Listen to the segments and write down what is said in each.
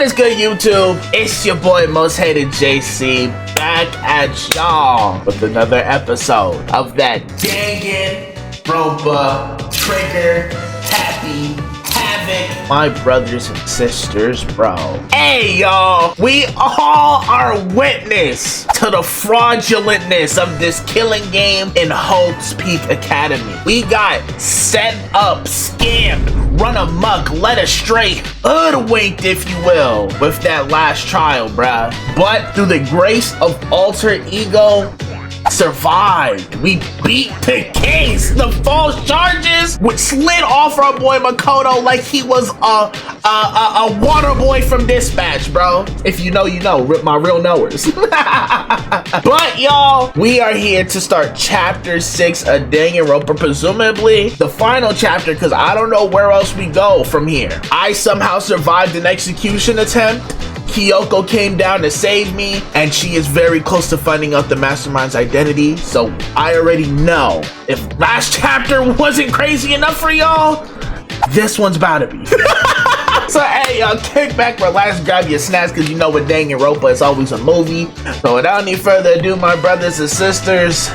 What is good, YouTube? It's your boy Most Hated JC back at y'all with another episode of that Danganronpa Trigger Happy Havoc. My brothers and sisters, bro. Hey, y'all. We all are witness to the fraudulentness of this killing game in Havoc Peak Academy. We got set up, scammed, run amok, led astray, hoodwinked, if you will, with that last trial, bruh. But through the grace of alter ego, survived. We beat the case. The false charges which slid off our boy Makoto like he was a water boy from Dispatch, bro. If you know, you know. My real knowers. But y'all, we are here to start chapter 6 of Danganronpa, presumably the final chapter, because I don't know where else we go from here. I somehow survived an execution attempt. Kyoko came down to save me, and she is very close to finding out the mastermind's identity, so I already know if last chapter wasn't crazy enough for y'all, this one's about to be. So hey, y'all, kick back, relax, grab your snacks, because you know with Danganronpa it's always a movie. So without any further ado, my brothers and sisters,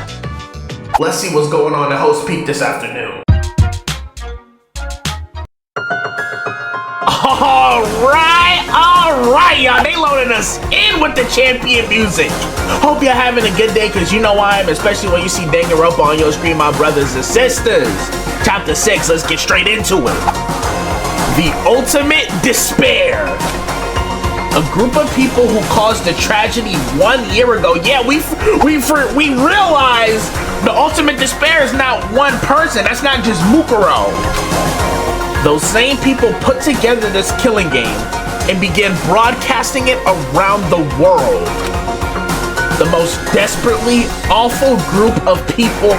let's see what's going on at Host Peak this afternoon. Alright, y'all, they loaded us in with the champion music. Hope you're having a good day, because you know I am, especially when you see Danganronpa on your screen, my brothers and sisters. Chapter 6, let's get straight into it. The ultimate despair. A group of people who caused the tragedy 1 year ago. Yeah, we realized the ultimate despair is not one person. That's not just Mukuro. Those same people put together this killing game and began broadcasting it around the world. The most desperately awful group of people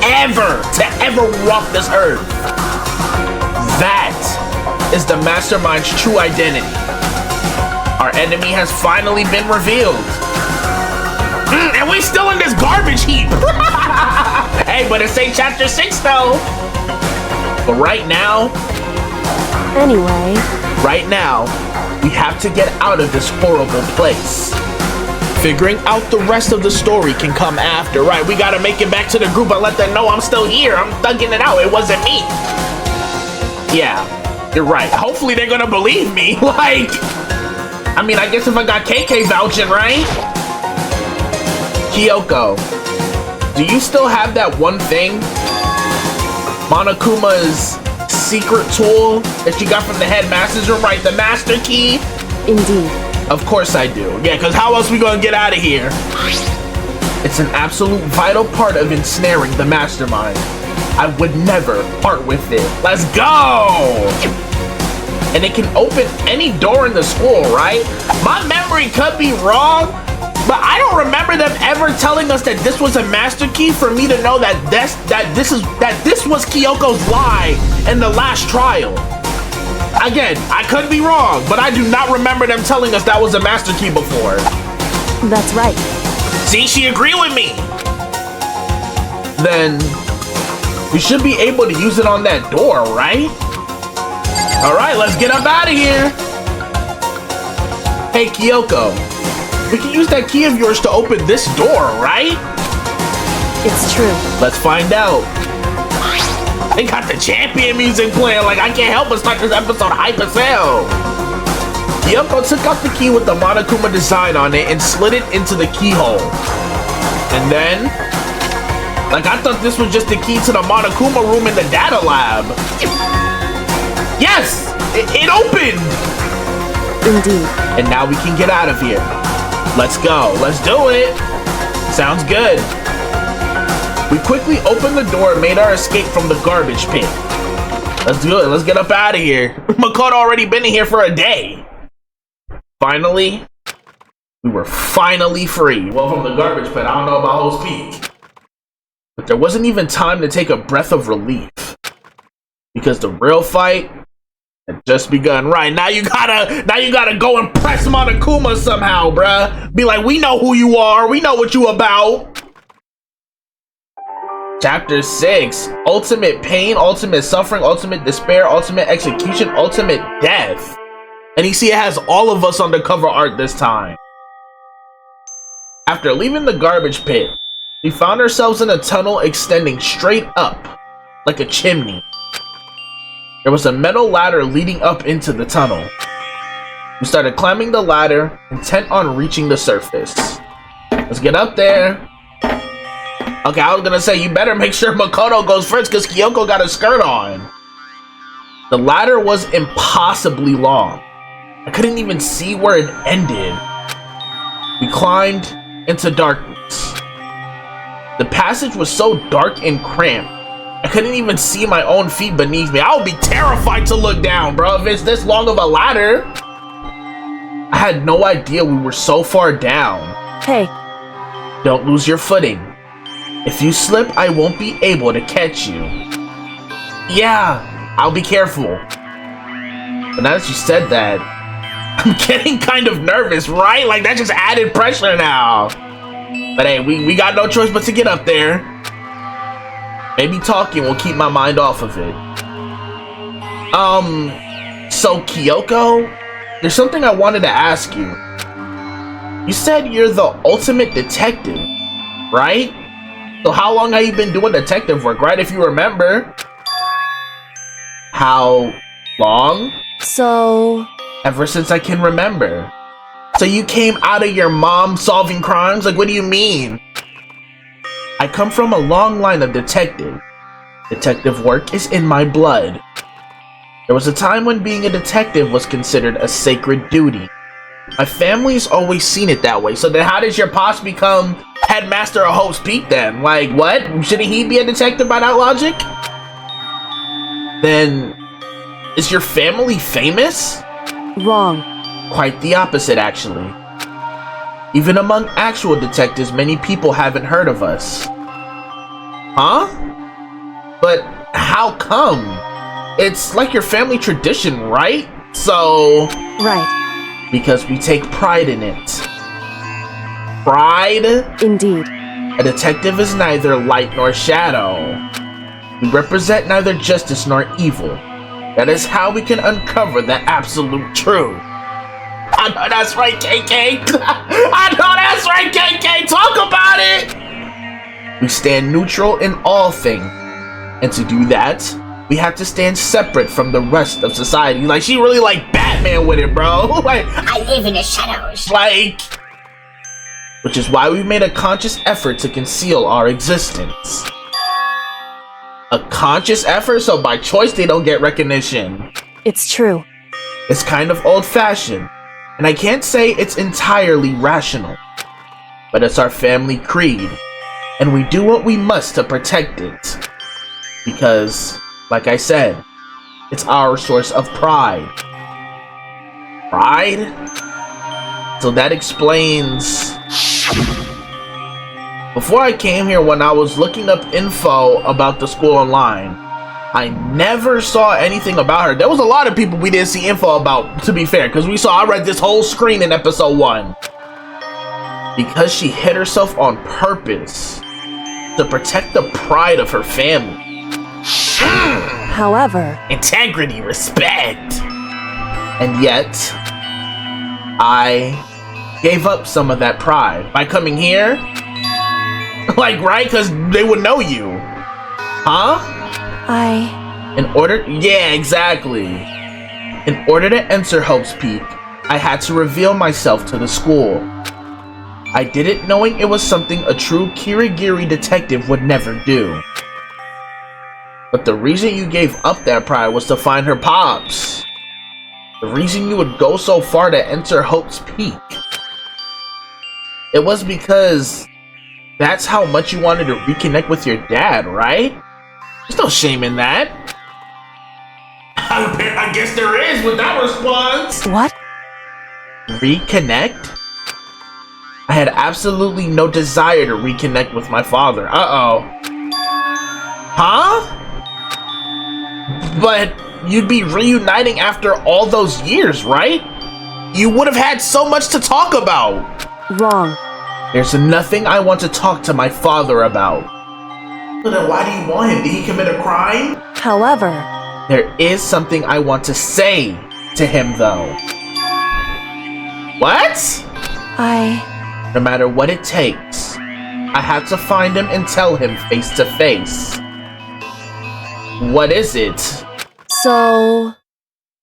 ever to ever walk this earth. That is the mastermind's true identity. Our enemy has finally been revealed. And we still in this garbage heap. Hey, but it's ain't chapter 6 though. But right now, right now, we have to get out of this horrible place. Figuring out the rest of the story can come after, right? We gotta make it back to the group and let them know I'm still here. I'm thugging it out. It wasn't me. Yeah, you're right. Hopefully they're gonna believe me. Like, I mean, I guess if I got KK vouching, right? Kyoko, do you still have that one thing? Monokuma's secret tool that you got from the headmaster's room, right? The master key? Indeed. Of course I do. Yeah, because how else we gonna get out of here? It's an absolute vital part of ensnaring the mastermind. I would never part with it. Let's go! And it can open any door in the school, right? My memory could be wrong, but I don't remember them ever telling us that this was a master key for me to know that this was Kyoko's lie in the last trial. Again, I could be wrong, but I do not remember them telling us that was a master key before. That's right. See, she agreed with me. Then we should be able to use it on that door, right? All right, let's get up out of here. Hey, Kyoko. We can use that key of yours to open this door, right? It's true. Let's find out. They got the champion music playing, like I can't help but start this episode hype as hell. Kyoko took out the key with the Monokuma design on it and slid it into the keyhole. And then, like I thought this was just the key to the Monokuma room in the data lab. Yes! It opened! Indeed. And now we can get out of here. Let's go. Let's do it. Sounds good. We quickly opened the door and made our escape from the garbage pit. Let's do it. Let's get up out of here. Makoto already been in here for a day. Finally, we were finally free. Well, from the garbage pit. I don't know about Host Peak. But there wasn't even time to take a breath of relief. Because the real fight had just begun. Right, now you gotta go and press Monokuma somehow, bruh. Be like, we know who you are, we know what you about. Chapter 6, ultimate pain, ultimate suffering, ultimate despair, ultimate execution, ultimate death. And you see it has all of us on the cover art this time. After leaving the garbage pit, we found ourselves in a tunnel extending straight up, like a chimney. There was a metal ladder leading up into the tunnel. We started climbing the ladder, intent on reaching the surface. Let's get up there. Okay, I was gonna say, you better make sure Makoto goes first because Kyoko got a skirt on. The ladder was impossibly long. I couldn't even see where it ended. We climbed into darkness. The passage was so dark and cramped, I couldn't even see my own feet beneath me. I would be terrified to look down, bro, if it's this long of a ladder. I had no idea we were so far down. Hey. Don't lose your footing. If you slip, I won't be able to catch you. Yeah, I'll be careful. But now that you said that, I'm getting kind of nervous, right? Like, that just added pressure now. But hey, we got no choice but to get up there. Maybe talking will keep my mind off of it. So Kyoko, there's something I wanted to ask you. You said you're the ultimate detective, right? So how long have you been doing detective work, right? If you remember. How long? So... Ever since I can remember. So you came out of your mom solving crimes? Like, what do you mean? I come from a long line of detective. Detective work is in my blood. There was a time when being a detective was considered a sacred duty. My family's always seen it that way. So then how does your pops become headmaster of Hope's Peak then? Like, what? Shouldn't he be a detective by that logic? Then, is your family famous? Wrong. Quite the opposite, actually. Even among actual detectives, many people haven't heard of us. Huh? But how come? It's like your family tradition, right? So... Right. Because we take pride in it. Pride? Indeed. A detective is neither light nor shadow. We represent neither justice nor evil. That is how we can uncover the absolute truth. I know that's right, KK. I know that's right, KK. Talk about it. We stand neutral in all things. And to do that, we have to stand separate from the rest of society. Like, she really like Batman with it, bro. Like, I live in the shadows. Like, which is why we made a conscious effort to conceal our existence. A conscious effort, so by choice they don't get recognition. It's true. It's kind of old-fashioned, and I can't say it's entirely rational. But it's our family creed, and we do what we must to protect it. Because, like I said, it's our source of pride. Pride? So that explains... Before I came here, when I was looking up info about the school online, I never saw anything about her. There was a lot of people we didn't see info about, to be fair, because I read this whole screen in episode 1. Because she hid herself on purpose to protect the pride of her family. However... Integrity, respect. And yet, I gave up some of that pride by coming here. Like, right? Because they would know you. Huh? Yeah, exactly. In order to enter Hope's Peak, I had to reveal myself to the school. I did it knowing it was something a true Kirigiri detective would never do. But the reason you gave up that pride was to find her pops. The reason you would go so far to enter Hope's Peak. It was because that's how much you wanted to reconnect with your dad, right? There's no shame in that. I guess there is with that response. What? Reconnect? I had absolutely no desire to reconnect with my father. Uh-oh. Huh? But you'd be reuniting after all those years, right? You would have had so much to talk about. Wrong. There's nothing I want to talk to my father about. But then why do you want him? Did he commit a crime? However... There is something I want to say to him, though. What? I... No matter what it takes, I had to find him and tell him face to face. What is it? So...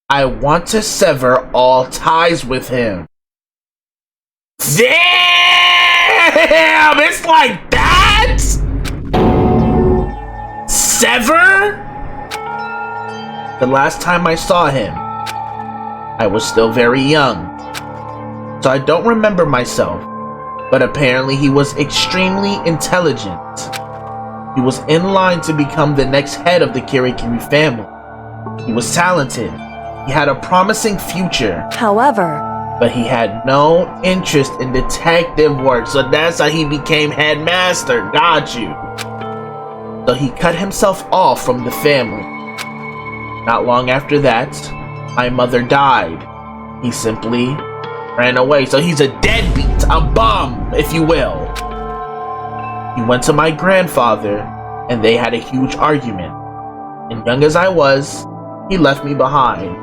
I want to sever all ties with him. Damn! It's like that? Sever? The last time I saw him, I was still very young, so I don't remember myself, but apparently he was extremely intelligent. He was in line to become the next head of the Kirikiri family. He was talented. He had a promising future. However... But he had no interest in detective work, so that's how he became headmaster. Got you. So he cut himself off from the family. Not long after that, my mother died. He simply ran away. So he's a deadbeat, a bum, if you will. He went to my grandfather, and they had a huge argument. And young as I was, he left me behind.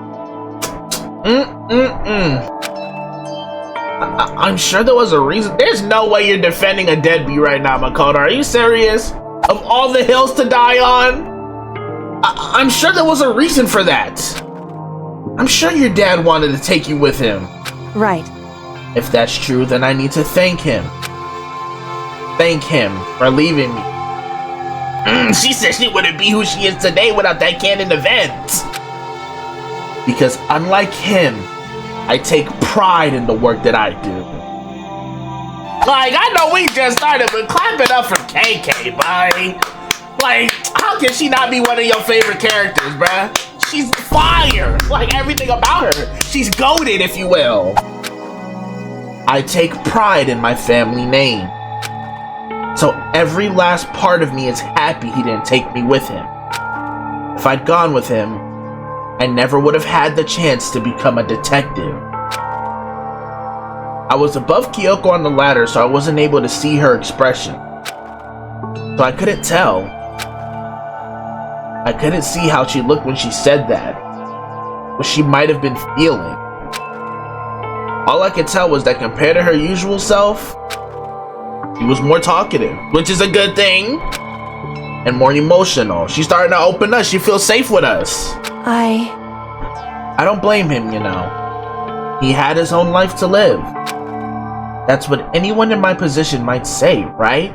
I'm sure there was a reason. There's no way you're defending a deadbeat right now, Makoto. Are you serious? Of all the hills to die on? I'm sure there was a reason for that. I'm sure your dad wanted to take you with him. Right. If that's true, then I need to thank him. Thank him for leaving me. She said she wouldn't be who she is today without that canon event. Because unlike him, I take pride in the work that I do. Like, I know we just started, but clap it up for KK, boy. Like, how can she not be one of your favorite characters, bruh? She's fire! Like, everything about her. She's goated, if you will. I take pride in my family name. So every last part of me is happy he didn't take me with him. If I'd gone with him, I never would have had the chance to become a detective. I was above Kyoko on the ladder, so I wasn't able to see her expression. So I couldn't tell. I couldn't see how she looked when she said that. What she might have been feeling. All I could tell was that compared to her usual self, she was more talkative, which is a good thing. And more emotional. She's starting to open up. She feels safe with us. I don't blame him, you know. He had his own life to live. That's what anyone in my position might say, right?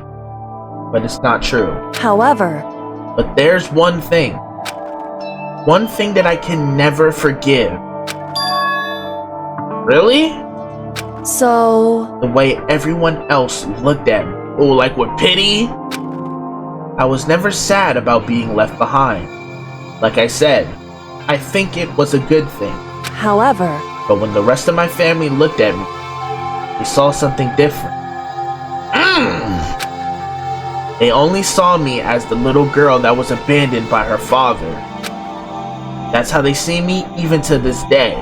But it's not true. However... But there's one thing. One thing that I can never forgive. Really? So... The way everyone else looked at me. Oh, like with pity? I was never sad about being left behind. Like I said, I think it was a good thing. However... But when the rest of my family looked at me, they saw something different. They only saw me as the little girl that was abandoned by her father. That's how they see me even to this day.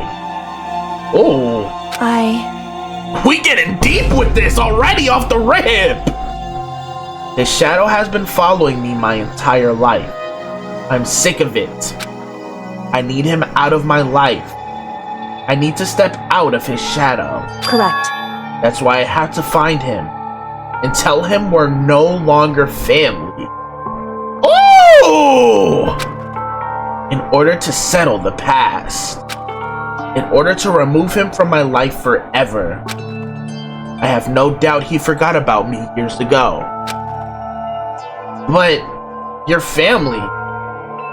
Oh. We getting deep with this already off the rip! His shadow has been following me my entire life. I'm sick of it. I need him out of my life. I need to step out of his shadow. Correct. That's why I have to find him and tell him we're no longer family. Ooh! In order to settle the past. In order to remove him from my life forever. I have no doubt he forgot about me years ago. But your family,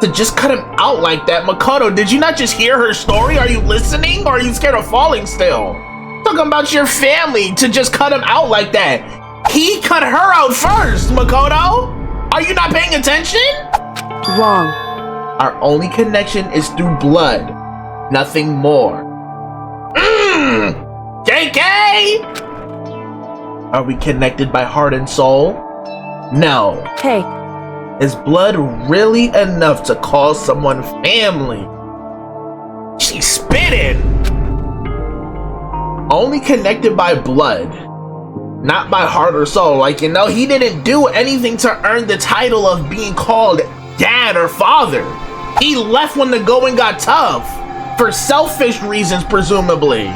to just cut him out like that, Makoto, did you not just hear her story? Are you listening, or are you scared of falling still? Talking about your family to just cut him out like that. He cut her out first, Makoto. Are you not paying attention? Wrong. Our only connection is through blood, nothing more. JK! Are we connected by heart and soul? No. Hey. Is blood really enough to call someone family? She's spitting! Only connected by blood, not by heart or soul. Like, you know, he didn't do anything to earn the title of being called dad or father. He left when the going got tough, for selfish reasons, presumably.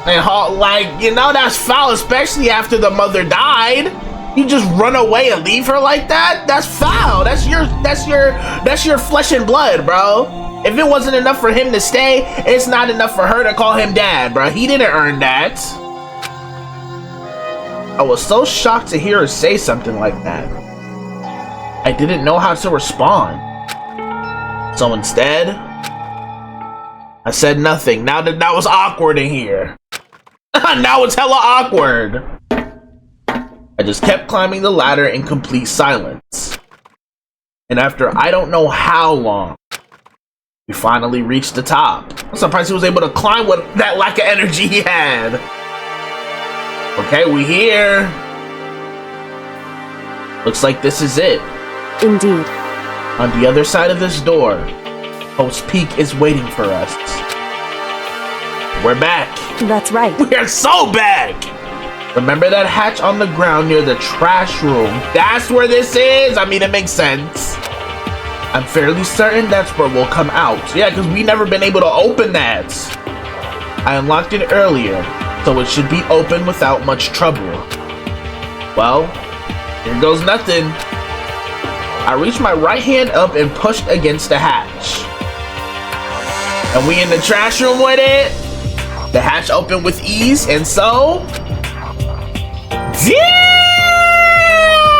And like, you know, that's foul, especially after the mother died. You just run away and leave her like that? That's foul. That's your flesh and blood, bro. If it wasn't enough for him to stay, it's not enough for her to call him dad, bro. He didn't earn that. I was so shocked to hear her say something like that. I didn't know how to respond. So instead, I said nothing. Now that was awkward in here. Now it's hella awkward. I just kept climbing the ladder in complete silence. And after I don't know how long, we finally reached the top. I'm surprised he was able to climb with that lack of energy he had. Okay, we here. Looks like this is it. Indeed. On the other side of this door, Hope's Peak is waiting for us. We're back. That's right. We're so back. Remember that hatch on the ground near the trash room? That's where this is? I mean, it makes sense. I'm fairly certain that's where we'll come out. Yeah, because we never been able to open that. I unlocked it earlier, so it should be open without much trouble. Well, here goes nothing. I reached my right hand up and pushed against the hatch. And we in the trash room with it. The hatch opened with ease, and so...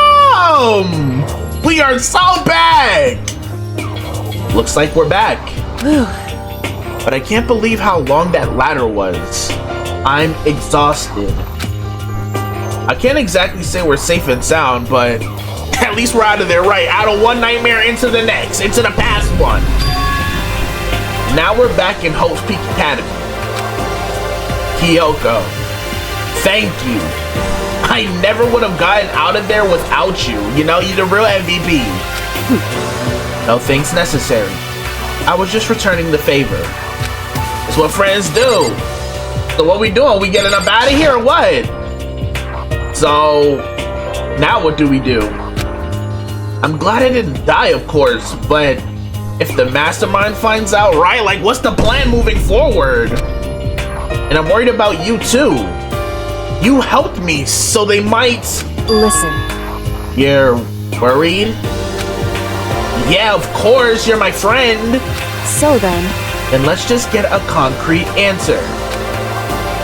Damn! We are so back! Looks like we're back. But I can't believe how long that ladder was. I'm exhausted. I can't exactly say we're safe and sound, but at least we're out of there, right? Out of one nightmare into the next, into the past one. Now we're back in Hope's Peak Academy. Kyoko, thank you. I never would have gotten out of there without you. You know, you're the real MVP. No thanks necessary. I was just returning the favor. It's what friends do. So what we doing? We getting up out of here or what? So now what do we do? I'm glad I didn't die, of course, but if the mastermind finds out, right? Like, what's the plan moving forward? And I'm worried about you too. You helped me, so they might... Listen. You're worried? Yeah, of course, you're my friend. So then let's just get a concrete answer.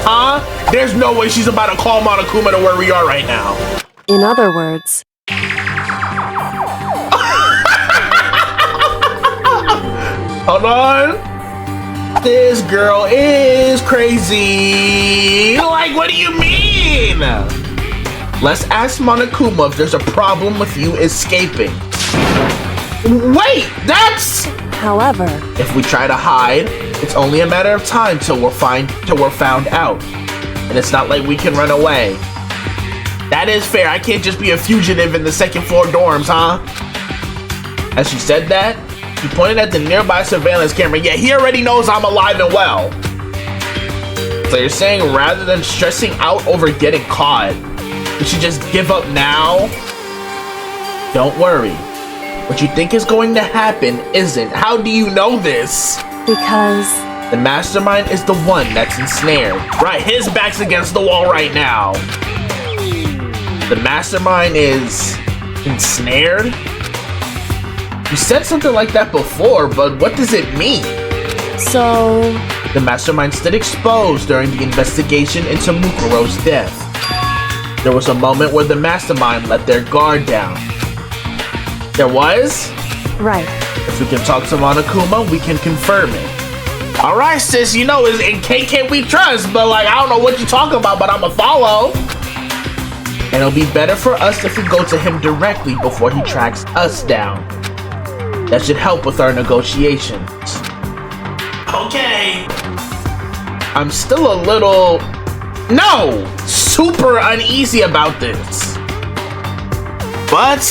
Huh? There's no way she's about to call Monokuma to where we are right now. in other words, hold on. This girl is crazy. Like, what do you mean? Let's ask Monokuma if there's a problem with you escaping. Wait, that's... however, if we try to hide, it's only a matter of time till we're found out. And it's not like we can run away. That is fair. I can't just be a fugitive in the second floor dorms, huh? As she said that, she pointed at the nearby surveillance camera. Yeah, he already knows I'm alive and well. So you're saying rather than stressing out over getting caught, we should just give up now? Don't worry. What you think is going to happen isn't. How do you know this? because The mastermind is the one that's ensnared. Right, his back's against the wall right now. The mastermind is ensnared? You said something like that before, but what does it mean? so The mastermind stood exposed during the investigation into Mukuro's death. There was a moment where the mastermind let their guard down. There was? right. If we can talk to Monokuma, we can confirm it. Alright, sis, you know, it's in KK we trust, but like, I don't know what you're talking about, but I'ma follow. And it'll be better for us if we go to him directly before he tracks us down. That should help with our negotiations. Okay. I'm still a little... No! Super uneasy about this. But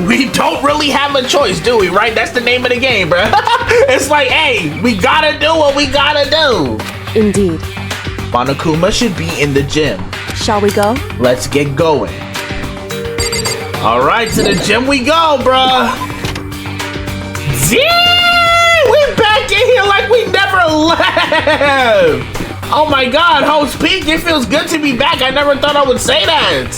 we don't really have a choice, do we? Right? That's the name of the game, bruh. It's like, hey, we gotta do what we gotta do. Indeed. Monokuma should be in the gym. Shall we go? Let's get going. All right, to the gym we go, bruh. Yeah, we back in here like we never left. Oh my god, host Pink, it feels good to be back. I never thought I would say that.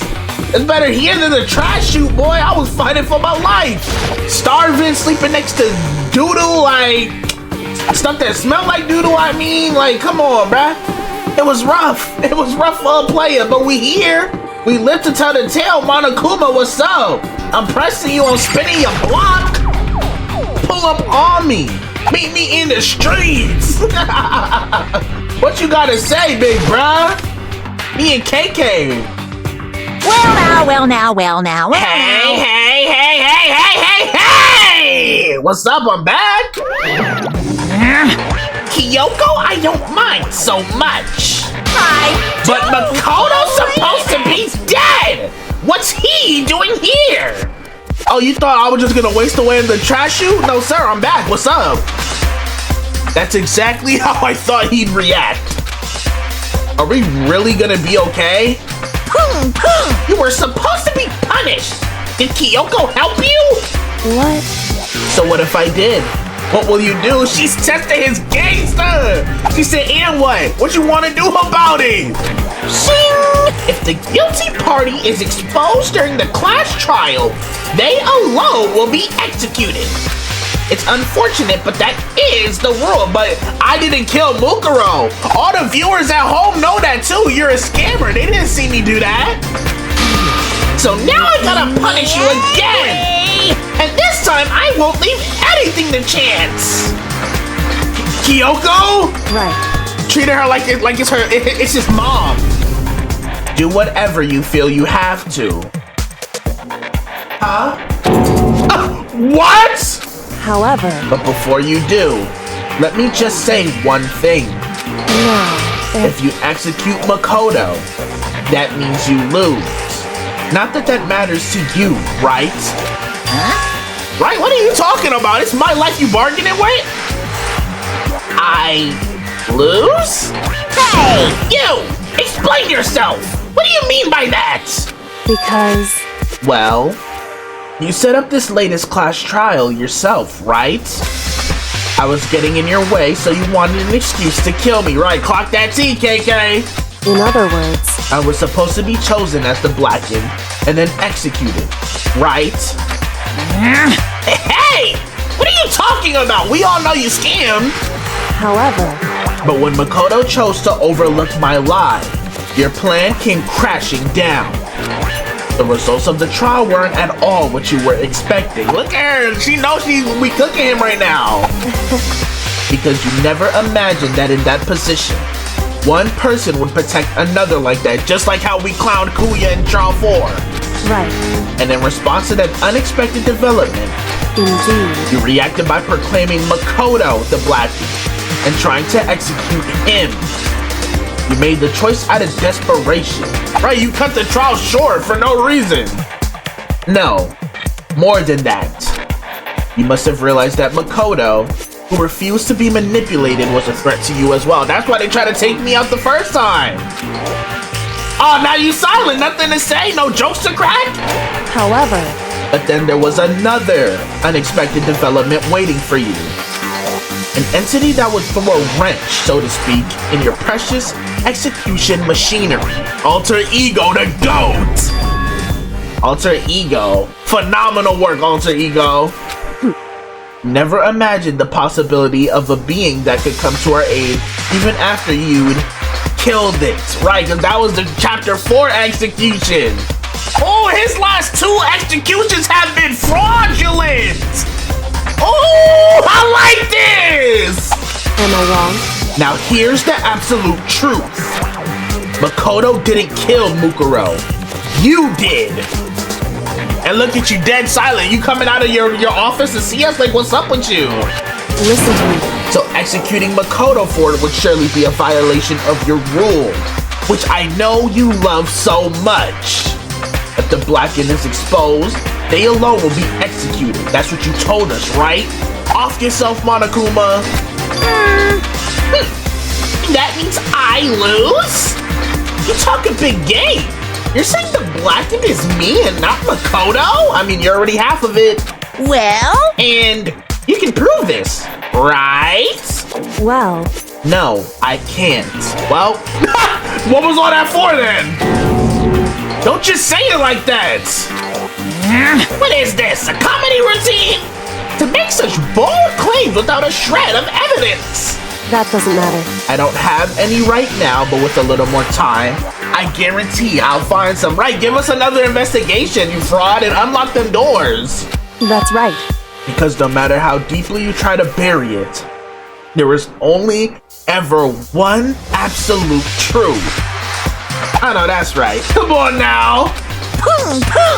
It's better here than the trash chute, boy. I was fighting for my life. Starving, sleeping next to doodle, like stuff that smelled like doodle, I mean. Like, come on, bruh. It was rough. It was rough for a player, but we here. We live to tell the tale. Monokuma, what's up? I'm pressing you on spinning your block. Pull up on me. Meet me in the streets. What you gotta say, big bruh? Me and KK. Well now. Hey! What's up? I'm back. Kyoko, I don't mind so much. But Makoto's supposed to be dead. What's he doing here? Oh, you thought I was just gonna waste away in the trash chute? No, sir, I'm back. What's up? That's exactly how I thought he'd react. Are we really gonna be okay? You were supposed to be punished. Did Kyoko help you? What? So what if I did? What will you do? She's testing his gangster. She said, and what? What you want to do about it? Shing! If the guilty party is exposed during the class trial, they alone will be executed. It's unfortunate, but that is the rule. But I didn't kill Mukuro. All the viewers at home know that too. You're a scammer. They didn't see me do that. So now I gotta punish you again. And this time I won't leave anything to chance. Kyoko? Right. Treating her like it's his mom. Do whatever you feel you have to. Huh? What? However, But before you do, let me just say one thing. no. If you execute Makoto, that means you lose. Not that that matters to you, right? Huh? Right? What are you talking about? It's my life you bargaining with? I lose? Hey! You! Explain yourself! What do you mean by that? Because Well, you set up this latest class trial yourself, right? I was getting in your way, so you wanted an excuse to kill me, right? Clock that T, KK! in other words, I was supposed to be chosen as the Blackened and then executed, right? Hey! What are you talking about? We all know you scammed! however, But when Makoto chose to overlook my lie, your plan came crashing down. The results of the trial weren't at all what you were expecting. Look at her, she knows we cooking him right now. Because you never imagined that in that position, one person would protect another like that, just like how we clowned Kuya in Trial 4. right, And in response to that unexpected development, indeed, you reacted by proclaiming Makoto the Blackie and trying to execute him. You made the choice out of desperation. Right, you cut the trial short for no reason. No, more than that. You must have realized that Makoto, who refused to be manipulated, was a threat to you as well. That's why they tried to take me out the first time. Oh, now you silent, nothing to say, no jokes to crack? however, But then there was another unexpected development waiting for you. An entity that would throw a wrench, so to speak, in your precious execution machinery. Alter Ego, the GOAT! Alter Ego. Phenomenal work, Alter Ego. Never imagined the possibility of a being that could come to our aid even after you'd killed it. Right, because that was the Chapter 4 execution. Oh, his last 2 executions have been fraudulent! Oh, I like this! am I wrong? Now here's the absolute truth. Makoto didn't kill Mukuro. You did. And look at you, dead silent. You coming out of your office to see us? Like, what's up with you? Listen to me. So executing Makoto for it would surely be a violation of your rule, which I know you love so much. If the Blackened is exposed, they alone will be executed. That's what you told us, right? Off yourself, Monokuma. That means I lose? You talk a big game. You're saying the Blackened is me and not Makoto? I mean, you're already half of it. Well? And you can prove this, right? Well, No, I can't. Well, what was all that for then? Don't just say it like that. What is this, a comedy routine? To make such bold claims without a shred of evidence. That doesn't matter. I don't have any right now, but with a little more time, I guarantee I'll find some. Right, give us another investigation, you fraud, and unlock them doors. That's right. Because no matter how deeply you try to bury it, there is only ever one absolute truth. I know that's right. Come on now.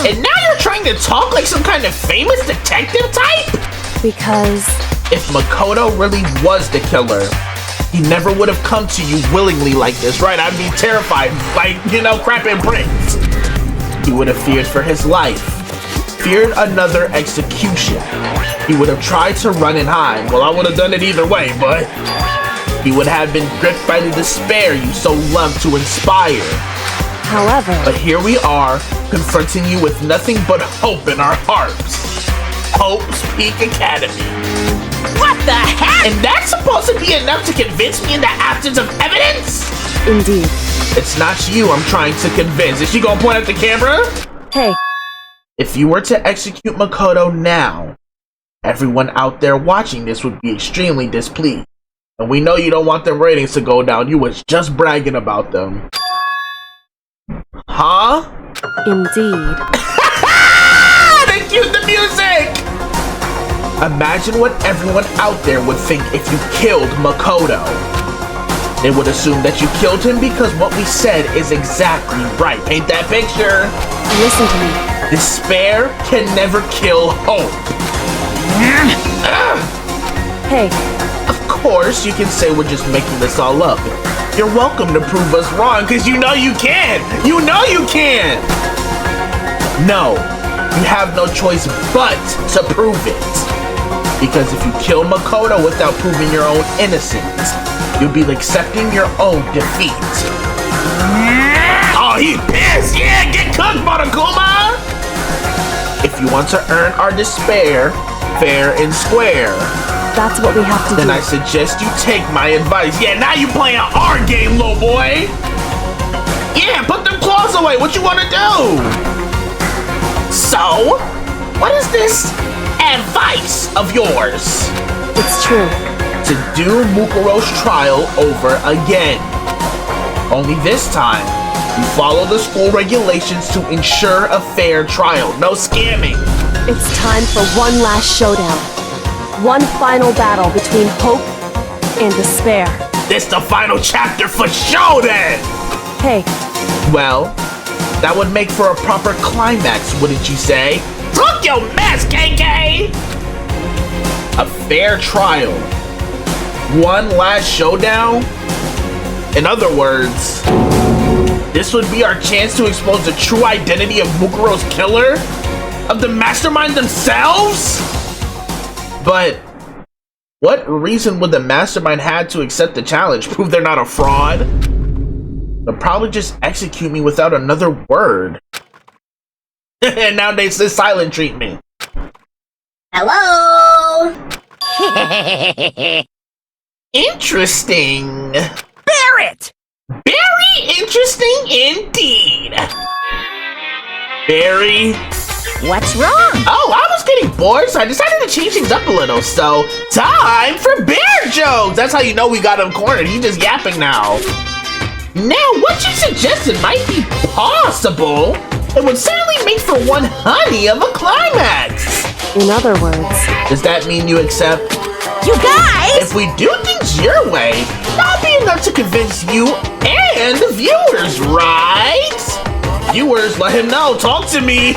And now you're trying to talk like some kind of famous detective type? Because If Makoto really was the killer, he never would have come to you willingly like this, right? I'd be terrified, like, crapping bricks. He would have feared for his life, feared another execution. He would have tried to run and hide. Well, I would have done it either way, but he would have been gripped by the despair you so love to inspire. however, But here we are, confronting you with nothing but hope in our hearts. Hope's Peak Academy. What the heck? And that's supposed to be enough to convince me in the absence of evidence? indeed. It's not you I'm trying to convince. Is she gonna point at the camera? Hey, If you were to execute Makoto now, everyone out there watching this would be extremely displeased. And we know you don't want them ratings to go down. You was just bragging about them. Huh? indeed. They cued the music! Imagine what everyone out there would think if you killed Makoto. They would assume that you killed him because what we said is exactly right. Paint that picture. Listen to me. Despair can never kill hope. Hey, Of course, you can say we're just making this all up. You're welcome to prove us wrong, because you know you can! You know you can! No, you have no choice but to prove it. Because if you kill Makoto without proving your own innocence, you'll be accepting your own defeat. Oh, he's pissed! Yeah, get cooked, Monokuma! If you want to earn our despair, fair and square, that's what we have to then do. I suggest you take my advice. Yeah, now you playing our game, little boy. Yeah, put them claws away. What you want to do? So, what is this advice of yours? It's true. To do Mukuro's trial over again. Only this time, you follow the school regulations to ensure a fair trial. No scamming. It's time for one last showdown. One final battle between hope and despair. This the final chapter for sure then. Hey, Well, that would make for a proper climax, wouldn't you say? Talk your mess, KK! A fair trial. One last showdown? In other words, this would be our chance to expose the true identity of Mukuro's killer? Of the mastermind themselves? But what reason would the mastermind have to accept the challenge? Prove they're not a fraud? They'll probably just execute me without another word. And now they say silent treatment. Hello? Interesting. Barrett! Very interesting indeed. Very. What's wrong? Oh, I was getting bored, so I decided to change things up a little. So, time for bear jokes. That's how you know we got him cornered. He's just yapping now. Now, what you suggested might be possible. It would certainly make for one honey of a climax. in other words, Does that mean you accept? You guys! If we do things your way, that'll be enough to convince you and the viewers, right? Viewers, let him know. Talk to me.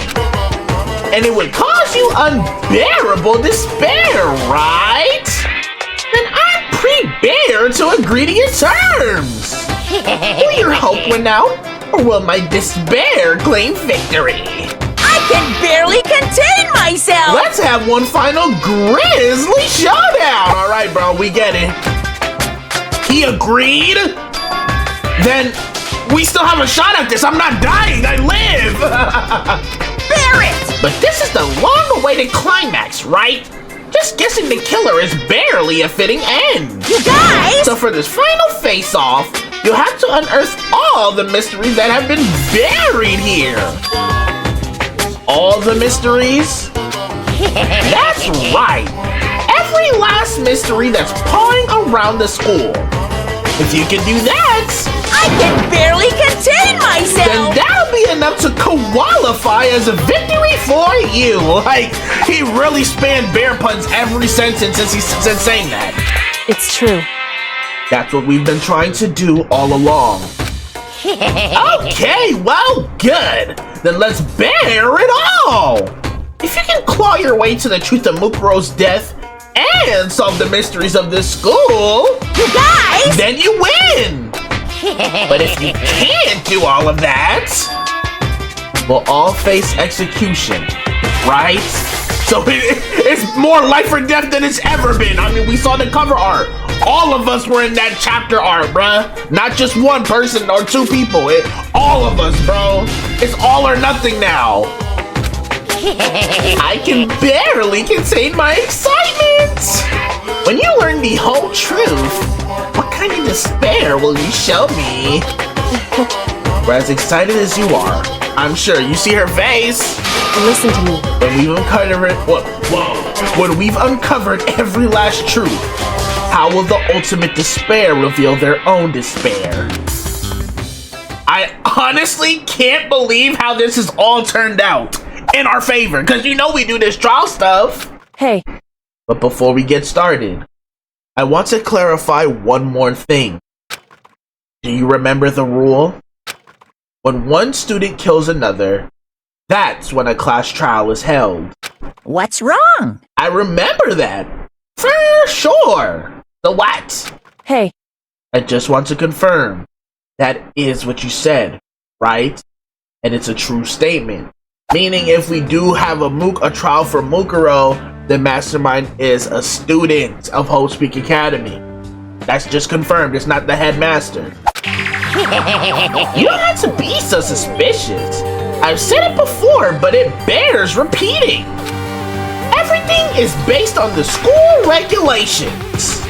And it would cause you unbearable despair, right? Then I'm pre-bear to agree to your terms. Will your hope win out, or will my despair claim victory? I can barely contain myself! Let's have one final grisly showdown. All right, bro, we get it. He agreed? Then we still have a shot at this. I'm not dying, I live. Barrett! But this is the long-awaited climax, right? just guessing the killer is barely a fitting end. You guys! So for this final face-off, you'll have to unearth all the mysteries that have been buried here. All the mysteries? That's right. Every last mystery that's pawing around the school. If you can do that, I can barely contain myself! then that'll be enough to qualify as a victory for you. Like, he really spanned bear puns every sentence since saying that. It's true. That's what we've been trying to do all along. Okay, well, good. Then let's bear it all. If you can claw your way to the truth of Mukuro's death and solve the mysteries of this school, You guys! then you win. But if you can't do all of that, we'll all face execution, right? So it's more life or death than it's ever been. I mean, we saw the cover art. All of us were in that chapter art, bruh. Not just one person or two people. All of us, bro. It's all or nothing now. I can barely contain my excitement. When you learn the whole truth, what kind of despair will you show me? We're as excited as you are. I'm sure. You see her face. Listen to me. When we've uncovered every last truth, how will the ultimate despair reveal their own despair? I honestly can't believe how this has all turned out in our favor, because you know we do this trial stuff. Hey, But before we get started, I want to clarify one more thing. Do you remember the rule? When one student kills another, that's when a class trial is held. What's wrong? I remember that. For sure. The what? hey, I just want to confirm. That is what you said, right? And it's a true statement. Meaning if we do have a trial for Mukuro, the mastermind is a student of Whole Speak Academy. That's just confirmed. It's not the headmaster. You don't have to be so suspicious. I've said it before, but it bears repeating. Everything is based on the school regulations.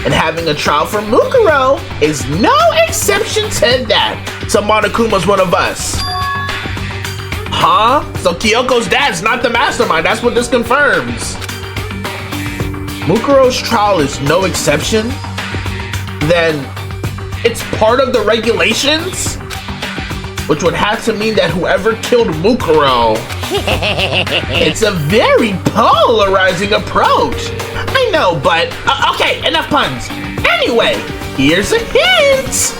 And having a trial for Mukuro is no exception to that. So Monokuma's one of us. Huh? So Kyoko's dad's not the mastermind. That's what this confirms. Mukuro's trial is no exception? Then it's part of the regulations? Which would have to mean that whoever killed Mukuro. It's a very polarizing approach. I know, but okay, enough puns. Anyway, here's a hint.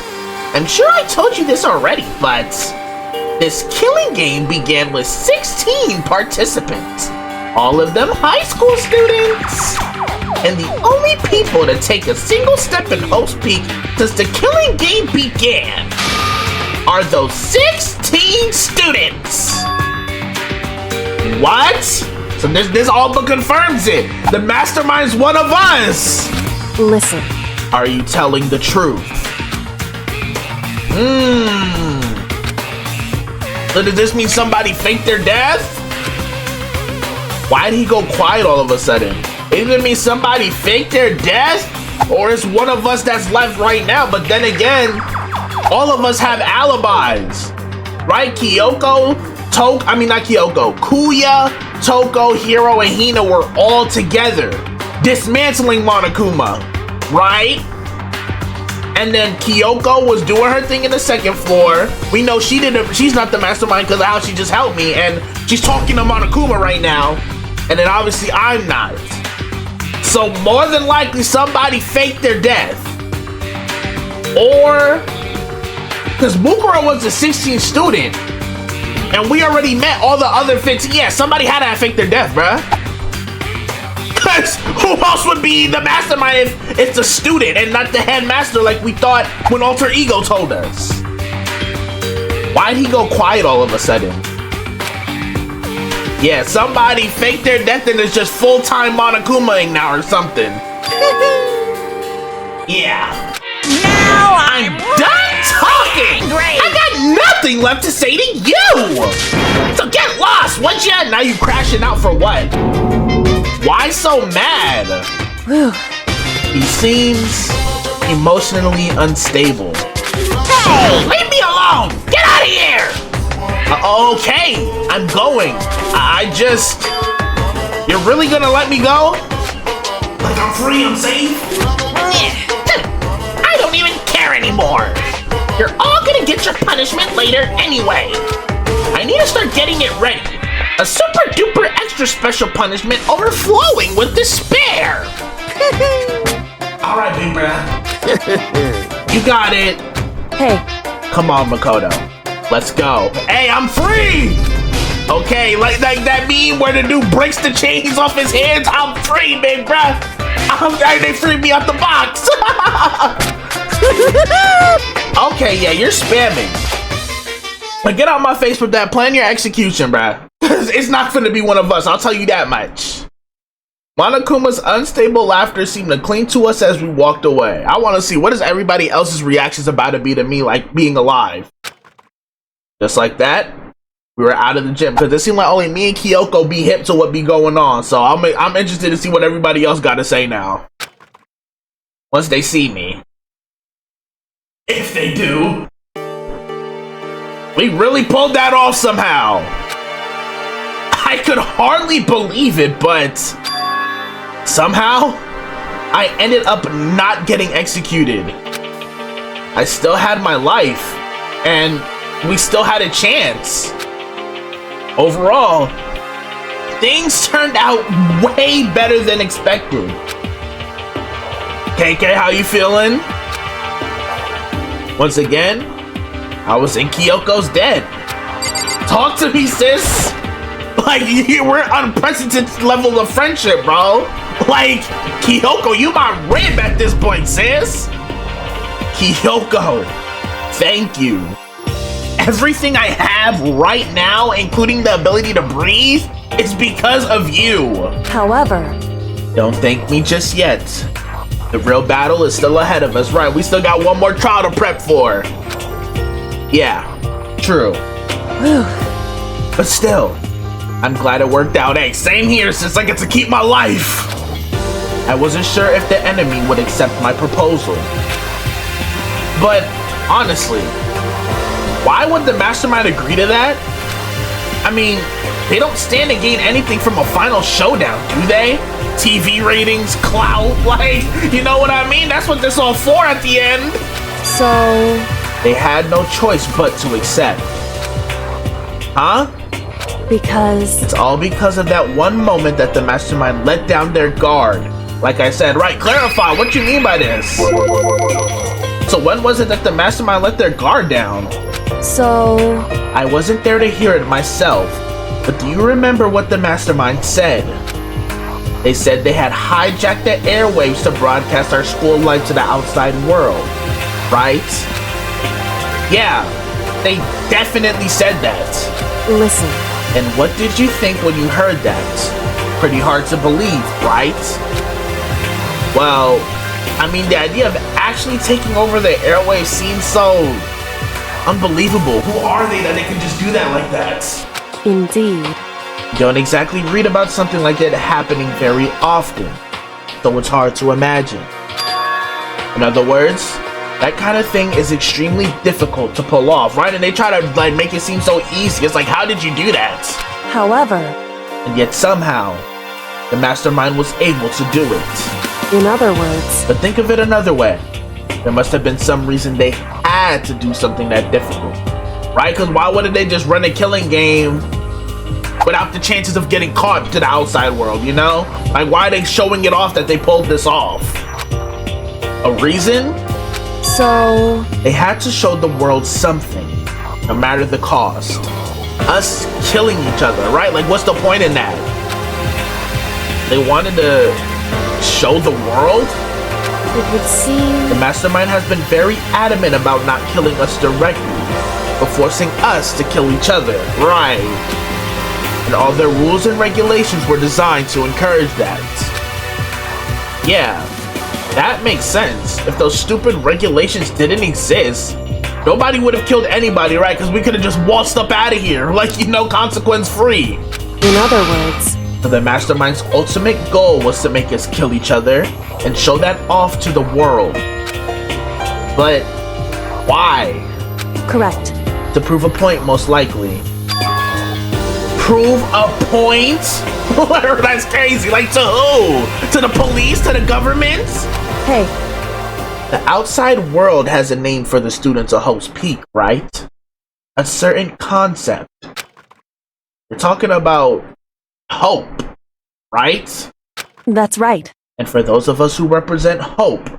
I'm sure I told you this already, but this killing game began with 16 participants, all of them high school students. And the only people to take a single step in Hope's Peak since the killing game began are those 16 students. What? So this all but confirms it. The mastermind's one of us. listen. Are you telling the truth? So does this mean somebody faked their death? Why'd he go quiet all of a sudden? Either it means somebody faked their death, or it's one of us that's left right now. But then again, all of us have alibis, right? Kyoko, Kuya, Toko, Hiro, and Hina were all together, dismantling Monokuma, right? And then Kyoko was doing her thing in the second floor. We know she's not the mastermind because of how she just helped me, and she's talking to Monokuma right now. And then obviously I'm not. So more than likely somebody faked their death. Or, because Mukuro was a 16th student, and we already met all the other 15. Yeah, somebody had to fake their death, bruh. Because who else would be the mastermind if it's a student and not the headmaster like we thought when Alter Ego told us? Why'd he go quiet all of a sudden? Yeah, somebody faked their death and is just full-time Monokuma-ing now or something. Yeah. Now I'm done talking! angry. I got nothing left to say to you! So get lost, would ya? Now you crashing out for what? Why so mad? Whew. He seems emotionally unstable. Hey, leave me alone! Get out of here! Okay, I'm going. You're really gonna let me go? Like I'm free, I'm safe? I don't even care anymore. You're all gonna get your punishment later anyway. I need to start getting it ready. A super duper extra special punishment overflowing with despair. All right, big bruh. You got it. Hey, Come on, Makoto. Let's go. Hey, I'm free! Okay, like that meme where the dude breaks the chains off his hands. I'm free, big bruh. They freed me out the box. Okay, yeah, you're spamming. But get out my face with that. Plan your execution, bruh. It's not gonna be one of us, I'll tell you that much. Monokuma's unstable laughter seemed to cling to us as we walked away. I want to see what is everybody else's reactions about to be to me like being alive. Just like that, we were out of the gym because it seemed like only me and Kyoko be hip to what be going on. So I'm interested to see what everybody else got to say now. Once they see me. If they do. We really pulled that off somehow. I could hardly believe it, but somehow I ended up not getting executed. I still had my life, and we still had a chance. Overall, things turned out way better than expected. KK, how you feeling? Once again, I was in Kyoko's debt. Talk to me, sis. Like, we're unprecedented level of friendship, bro. Like, Kyoko, you my rib at this point, sis. Kyoko, thank you. Everything I have right now, including the ability to breathe, is because of you. however, Don't thank me just yet. The real battle is still ahead of us, right? We still got one more trial to prep for. Yeah, true. whew, But still, I'm glad it worked out. Hey, same here since I get to keep my life. I wasn't sure if the enemy would accept my proposal. But honestly, why would the mastermind agree to that? I mean, they don't stand to gain anything from a final showdown, do they? TV ratings, clout, like, you know what I mean? That's what this all for at the end. so, They had no choice but to accept. Huh? because, It's all because of that one moment that the mastermind let down their guard. Like I said, right, clarify, what you mean by this? So when was it that the mastermind let their guard down? so, I wasn't there to hear it myself, but do you remember what the mastermind said? They said they had hijacked the airwaves to broadcast our school life to the outside world, right? Yeah, they definitely said that. listen, And what did you think when you heard that? Pretty hard to believe, right? Well, I mean, the idea of actually taking over the airwaves seems so unbelievable. Who are they that they can just do that like that? indeed. You don't exactly read about something like that happening very often, so it's hard to imagine. In other words, that kind of thing is extremely difficult to pull off, right? And they try to like make it seem so easy. It's like, how did you do that? However, And yet somehow, the mastermind was able to do it. in other words, But think of it another way. There must have been some reason they had to do something that difficult, right? Because why wouldn't they just run a killing game without the chances of getting caught to the outside world, you know? Like, why are they showing it off that they pulled this off? A reason? so, They had to show the world something, no matter the cost. Us killing each other, right? Like, what's the point in that? They wanted to show the world? it would seem, The mastermind has been very adamant about not killing us directly, but forcing us to kill each other, right? And all their rules and regulations were designed to encourage that. Yeah, that makes sense. If those stupid regulations didn't exist, nobody would have killed anybody, right? Because we could have just waltzed up out of here, like, you know, consequence free. in other words, So the mastermind's ultimate goal was to make us kill each other and show that off to the world. But why? Correct. To prove a point, most likely. Prove a point? That's crazy. Like to who? To the police? To the government? Hey, The outside world has a name for the students of Hope's Peak, right? A certain concept. We're talking about hope, right? that's right. And for those of us who represent hope,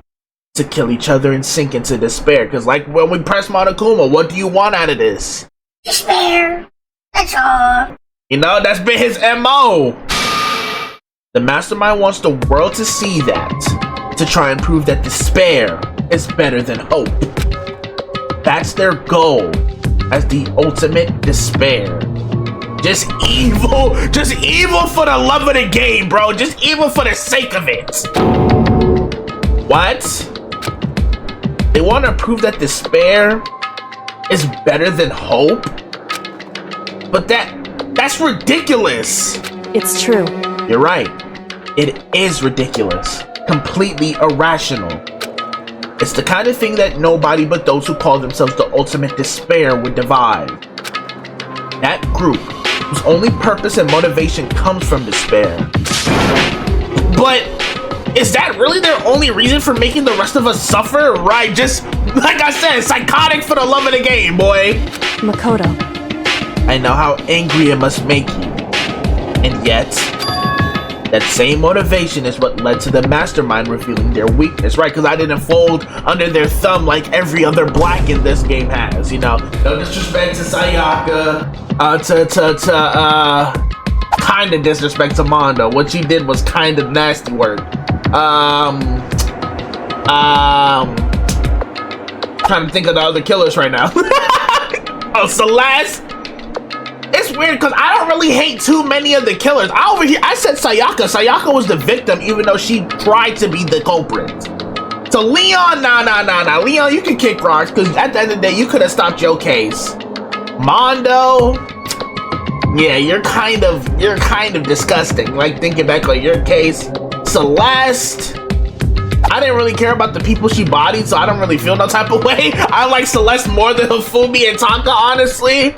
to kill each other and sink into despair. Because like when we press Monokuma, what do you want out of this? Despair. That's all. You know, that's been his MO. The mastermind wants the world to see that, to try and prove that despair is better than hope. That's their goal, as the ultimate despair. Just evil for the love of the game, bro. Just evil for the sake of it. What? They want to prove that despair is better than hope? But that's ridiculous. It's true. You're right. It is ridiculous. Completely irrational. It's the kind of thing that nobody but those who call themselves the ultimate despair would devise. That group whose only purpose and motivation comes from despair. But is that really their only reason for making the rest of us suffer? Right, just like I said, psychotic for the love of the game, boy. Makoto. I know how angry it must make you. And yet, that same motivation is what led to the mastermind revealing their weakness, right? Because I didn't fold under their thumb like every other black in this game has, you know? No disrespect to Sayaka, kind of disrespect to Mondo. What she did was kind of nasty work. Trying to think of the other killers right now. Oh, Celeste. It's weird because I don't really hate too many of the killers. I said Sayaka. Sayaka was the victim, even though she tried to be the culprit. So Leon, nah. Leon, you can kick rocks because at the end of the day, you could have stopped your case. Mondo, yeah, you're kind of disgusting. Like thinking back on your case. Celeste, I didn't really care about the people she bodied, so I don't really feel no type of way. I like Celeste more than Hifumi and Taka, honestly.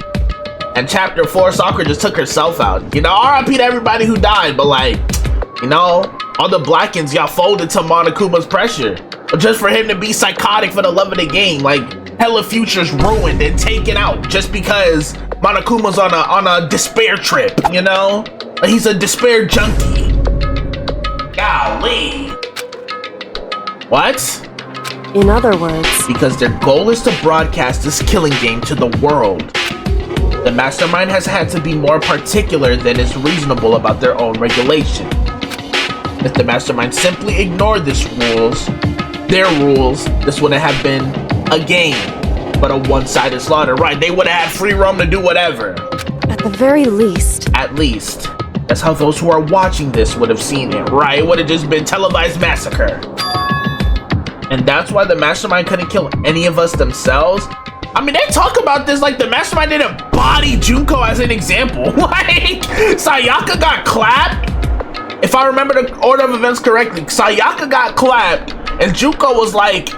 And chapter 4, Sakura just took herself out. You know, RIP to everybody who died, but like, you know, all the Blackens, y'all folded to Monokuma's pressure. But just for him to be psychotic for the love of the game, like, hella futures ruined and taken out just because Monokuma's on a despair trip, you know? Like, he's a despair junkie. Golly. What? In other words, Because their goal is to broadcast this killing game to the world. The mastermind has had to be more particular than is reasonable about their own regulation. If the mastermind simply ignored their rules, this wouldn't have been a game, but a one-sided slaughter. Right, they would have had free roam to do whatever. at the very least, At least, that's how those who are watching this would have seen it, right? It would have just been televised massacre. And that's why the mastermind couldn't kill any of us themselves. I mean, they talk about this like the mastermind didn't body Junko as an example. Like, Sayaka got clapped. If I remember the order of events correctly, Sayaka got clapped, and Junko was like,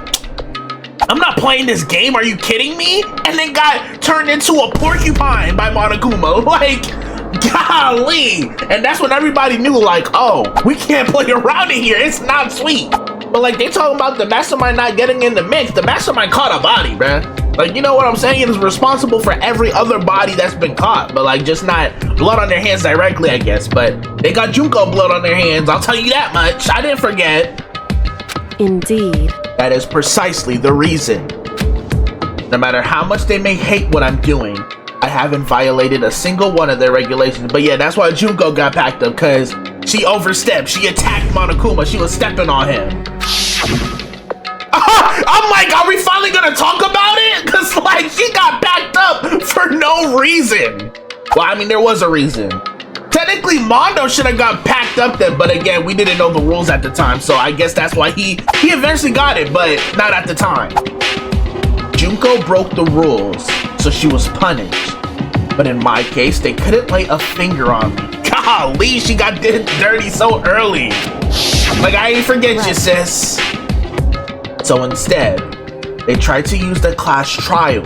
I'm not playing this game, are you kidding me? And then got turned into a porcupine by Monokuma. Like, golly. And that's when everybody knew, like, oh, we can't play around in here, it's not sweet. But like, they talking about the mastermind not getting in the mix. The mastermind caught a body, bruh. Like, you know what I'm saying? It is responsible for every other body that's been caught, but like just not blood on their hands directly, I guess. But they got Junko blood on their hands, I'll tell you that much. I didn't forget. indeed. That is precisely the reason. No matter how much they may hate what I'm doing, I haven't violated a single one of their regulations. But yeah, that's why Junko got packed up, because she overstepped. She attacked Monokuma. She was stepping on him. I'm like, are we finally gonna talk about it? Because, like, she got backed up for no reason. Well, I mean, there was a reason. Technically, Mondo should have got packed up then, but again, we didn't know the rules at the time, so I guess that's why he eventually got it, but not at the time. Junko broke the rules, so she was punished. But in my case, they couldn't lay a finger on me. Golly, she got dirty so early. Like, I ain't forget you, sis. So instead, they tried to use the class trial,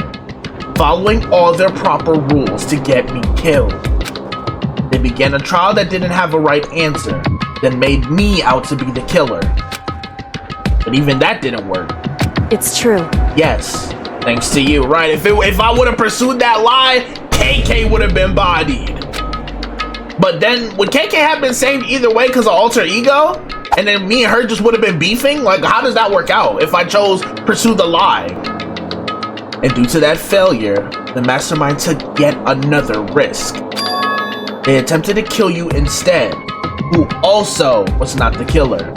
following all their proper rules to get me killed. They began a trial that didn't have a right answer, then made me out to be the killer. But even that didn't work. It's true. Yes, thanks to you, right? If I would have pursued that lie, KK would have been bodied. But then, would KK have been saved either way because of alter ego? And then me and her just would have been beefing? Like, how does that work out if I chose pursue the lie? And due to that failure, the mastermind took yet another risk. They attempted to kill you instead, who also was not the killer.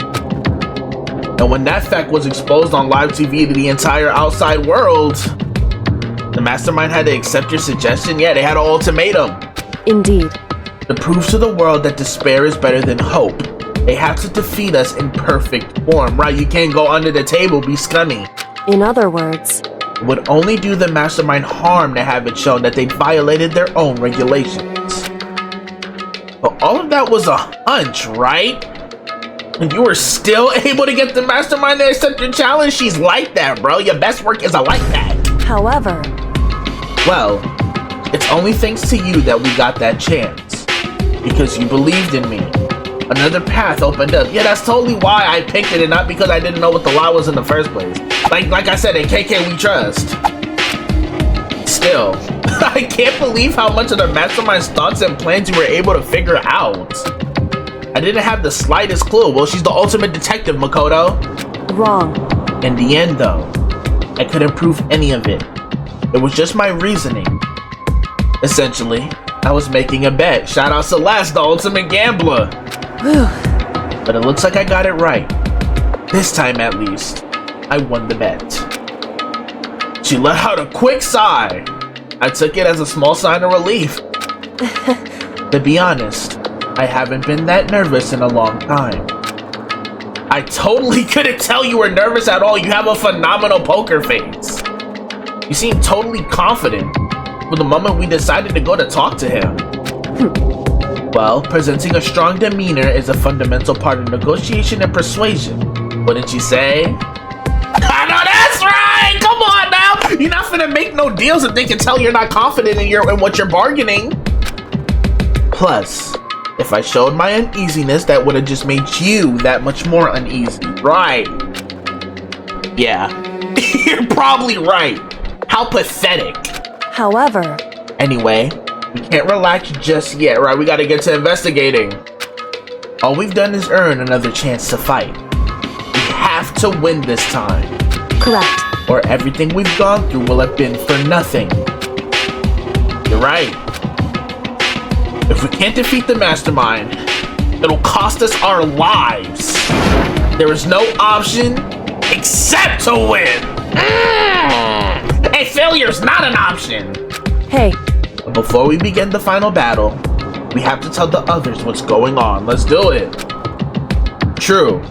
And when that fact was exposed on live TV to the entire outside world, the mastermind had to accept your suggestion. Yeah, they had an ultimatum. Indeed. To prove to the world that despair is better than hope, they have to defeat us in perfect form, right? You can't go under the table, be scummy. In other words, it would only do the mastermind harm to have it shown that they violated their own regulations. But all of that was a hunch, right? And you were still able to get the mastermind to accept your challenge? She's like that, bro. Your best work is like that. however... Well, it's only thanks to you that we got that chance. Because you believed in me. Another path opened up. Yeah, that's totally why I picked it and not because I didn't know what the lie was in the first place. Like I said, in KK we trust. Still, I can't believe how much of the mastermind's thoughts and plans you were able to figure out. I didn't have the slightest clue. Well, she's the ultimate detective, Makoto. Wrong. In the end, though, I couldn't prove any of it. It was just my reasoning. Essentially, I was making a bet. Shout out Celeste, the ultimate gambler. Whew. But it looks like I got it right. This time, at least, I won the bet. She let out a quick sigh. I took it as a small sign of relief. To be honest, I haven't been that nervous in a long time. I totally couldn't tell you were nervous at all. You have a phenomenal poker face. You seem totally confident from the moment we decided to go to talk to him. Well, presenting a strong demeanor is a fundamental part of negotiation and persuasion. Wouldn't you say? I know that's right! Come on now! You're not finna make no deals if they can tell you're not confident in what you're bargaining. Plus, if I showed my uneasiness, that would have just made you that much more uneasy, right? Yeah, you're probably right. How pathetic. However... Anyway, we can't relax just yet, right? We gotta get to investigating. All we've done is earn another chance to fight. We have to win this time. Correct. Or everything we've gone through will have been for nothing. You're right. If we can't defeat the mastermind, it'll cost us our lives. There is no option except to win. Hey, failure's not an option. Hey. But before we begin the final battle, we have to tell the others what's going on. Let's do it. True.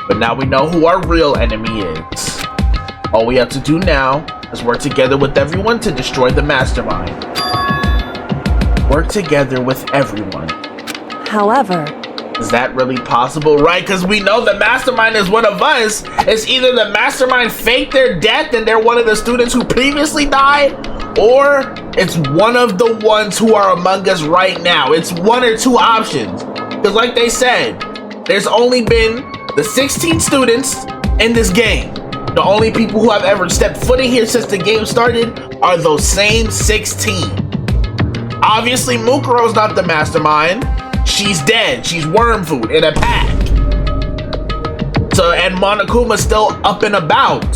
But now we know who our real enemy is. All we have to do now is work together with everyone to destroy the mastermind. Work together with everyone. However... Is that really possible, right? Because we know the mastermind is one of us. It's either the mastermind faked their death and they're one of the students who previously died, or it's one of the ones who are among us right now. It's one or two options. Because like they said, there's only been the 16 students in this game. The only people who have ever stepped foot in here since the game started are those same 16. Obviously, Mukuro's not the mastermind. She's dead. She's worm food in a pack. So, and Monokuma's still up and about.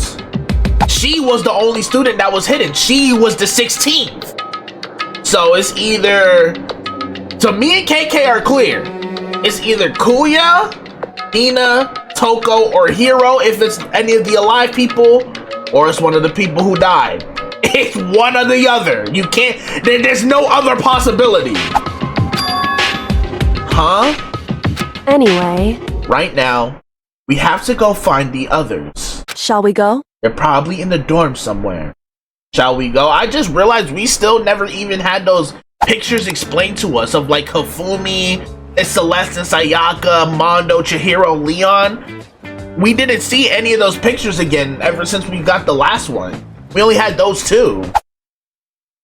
She was the only student that was hidden. She was the 16th. So it's either... So me and KK are clear. It's either Kuya, Hina, Toko, or Hiro if it's any of the alive people, or it's one of the people who died. It's one or the other. You can't... There's no other possibility. Huh? Anyway... Right now, we have to go find the others. Shall we go? They're probably in the dorm somewhere. Shall we go? I just realized we still never even had those pictures explained to us of like Hifumi, Celeste and Sayaka, Mondo, Chihiro, Leon. We didn't see any of those pictures again ever since we got the last one. We only had those two.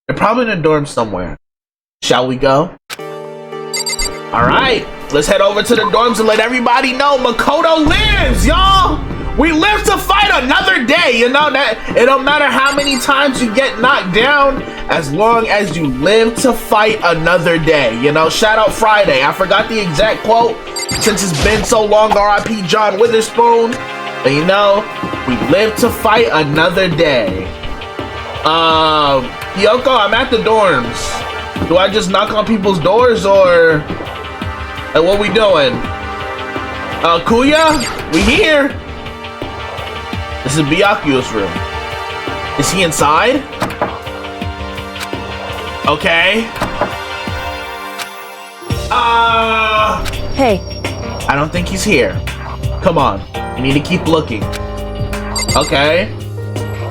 They're probably in a dorm somewhere. Shall we go? Alright, let's head over to the dorms and let everybody know Makoto lives, y'all! We live to fight another day, you know that it don't matter how many times you get knocked down, as long as you live to fight another day, you know. Shout out Friday. I forgot the exact quote since it's been so long, RIP John Witherspoon. But you know, we live to fight another day. Kyoko, I'm at the dorms. Do I just knock on people's doors or what we doing? Kuya, we here. This is Byakuyo's room. Is he inside? Okay. Hey. I don't think he's here. Come on. We need to keep looking. Okay.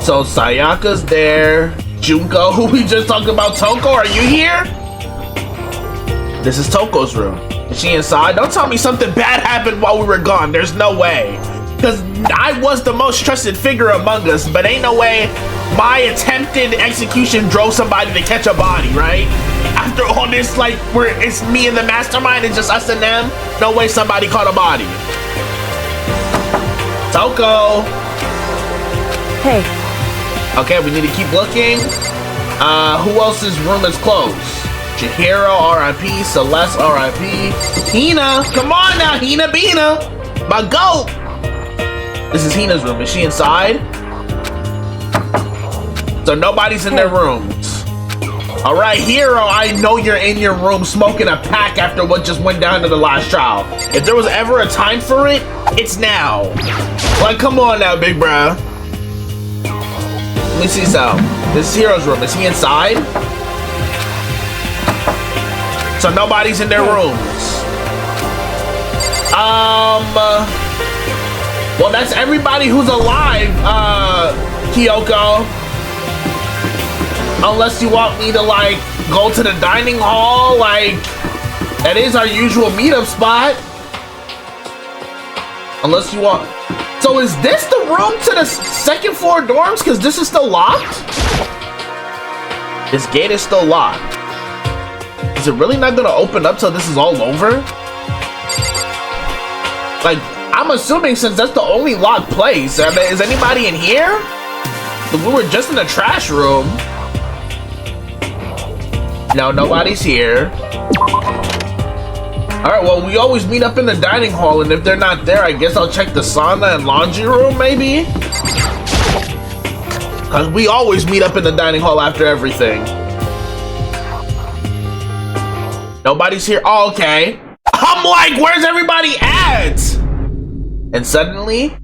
So Sayaka's there. Junko, who we just talked about. Toko, are you here? This is Toko's room. Is she inside? Don't tell me something bad happened while we were gone. There's no way. Because I was the most trusted figure among us, but ain't no way my attempted execution drove somebody to catch a body, right? After all this, like, where it's me and the mastermind and just us and them, no way somebody caught a body. Toko. Hey. Okay, we need to keep looking. Who else's room is closed? Chihiro, RIP. Celeste, RIP. Hina, come on now, Hina Bina. My goat. This is Hina's room. Is she inside? So nobody's in their rooms. All right, Hero, I know you're in your room smoking a pack after what just went down to the last trial. If there was ever a time for it, it's now. Like, come on now, big bro. Let me see some. This is Hero's room. Is he inside? So nobody's in their rooms. Well, that's everybody who's alive, Kyoko. Unless you want me to, like, go to the dining hall, like, that is our usual meetup spot. Unless you want... So is this the room to the second floor dorms? Because this is still locked? This gate is still locked. Is it really not going to open up till this is all over? Like, I'm assuming since that's the only locked place. I mean, is anybody in here? We were just in the trash room. No, nobody's here. Alright, well, we always meet up in the dining hall, and if they're not there, I guess I'll check the sauna and laundry room, maybe? Because we always meet up in the dining hall after everything. Nobody's here? Oh, okay. I'm like, where's everybody at? And suddenly,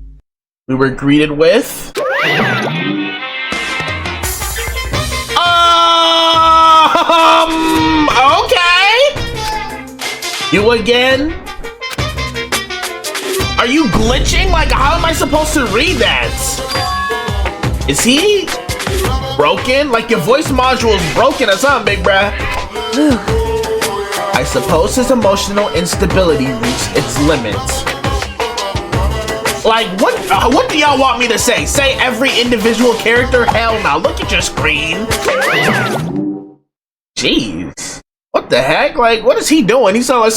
we were greeted with... Okay. You again? Are you glitching? Like, how am I supposed to read that? Is he broken? Like, your voice module is broken or something, big bruh. I suppose his emotional instability reached its limit. Like, what do y'all want me to say? Say every individual character? Hell no. Look at your screen. Jeez. What the heck? Like, what is he doing? He's like,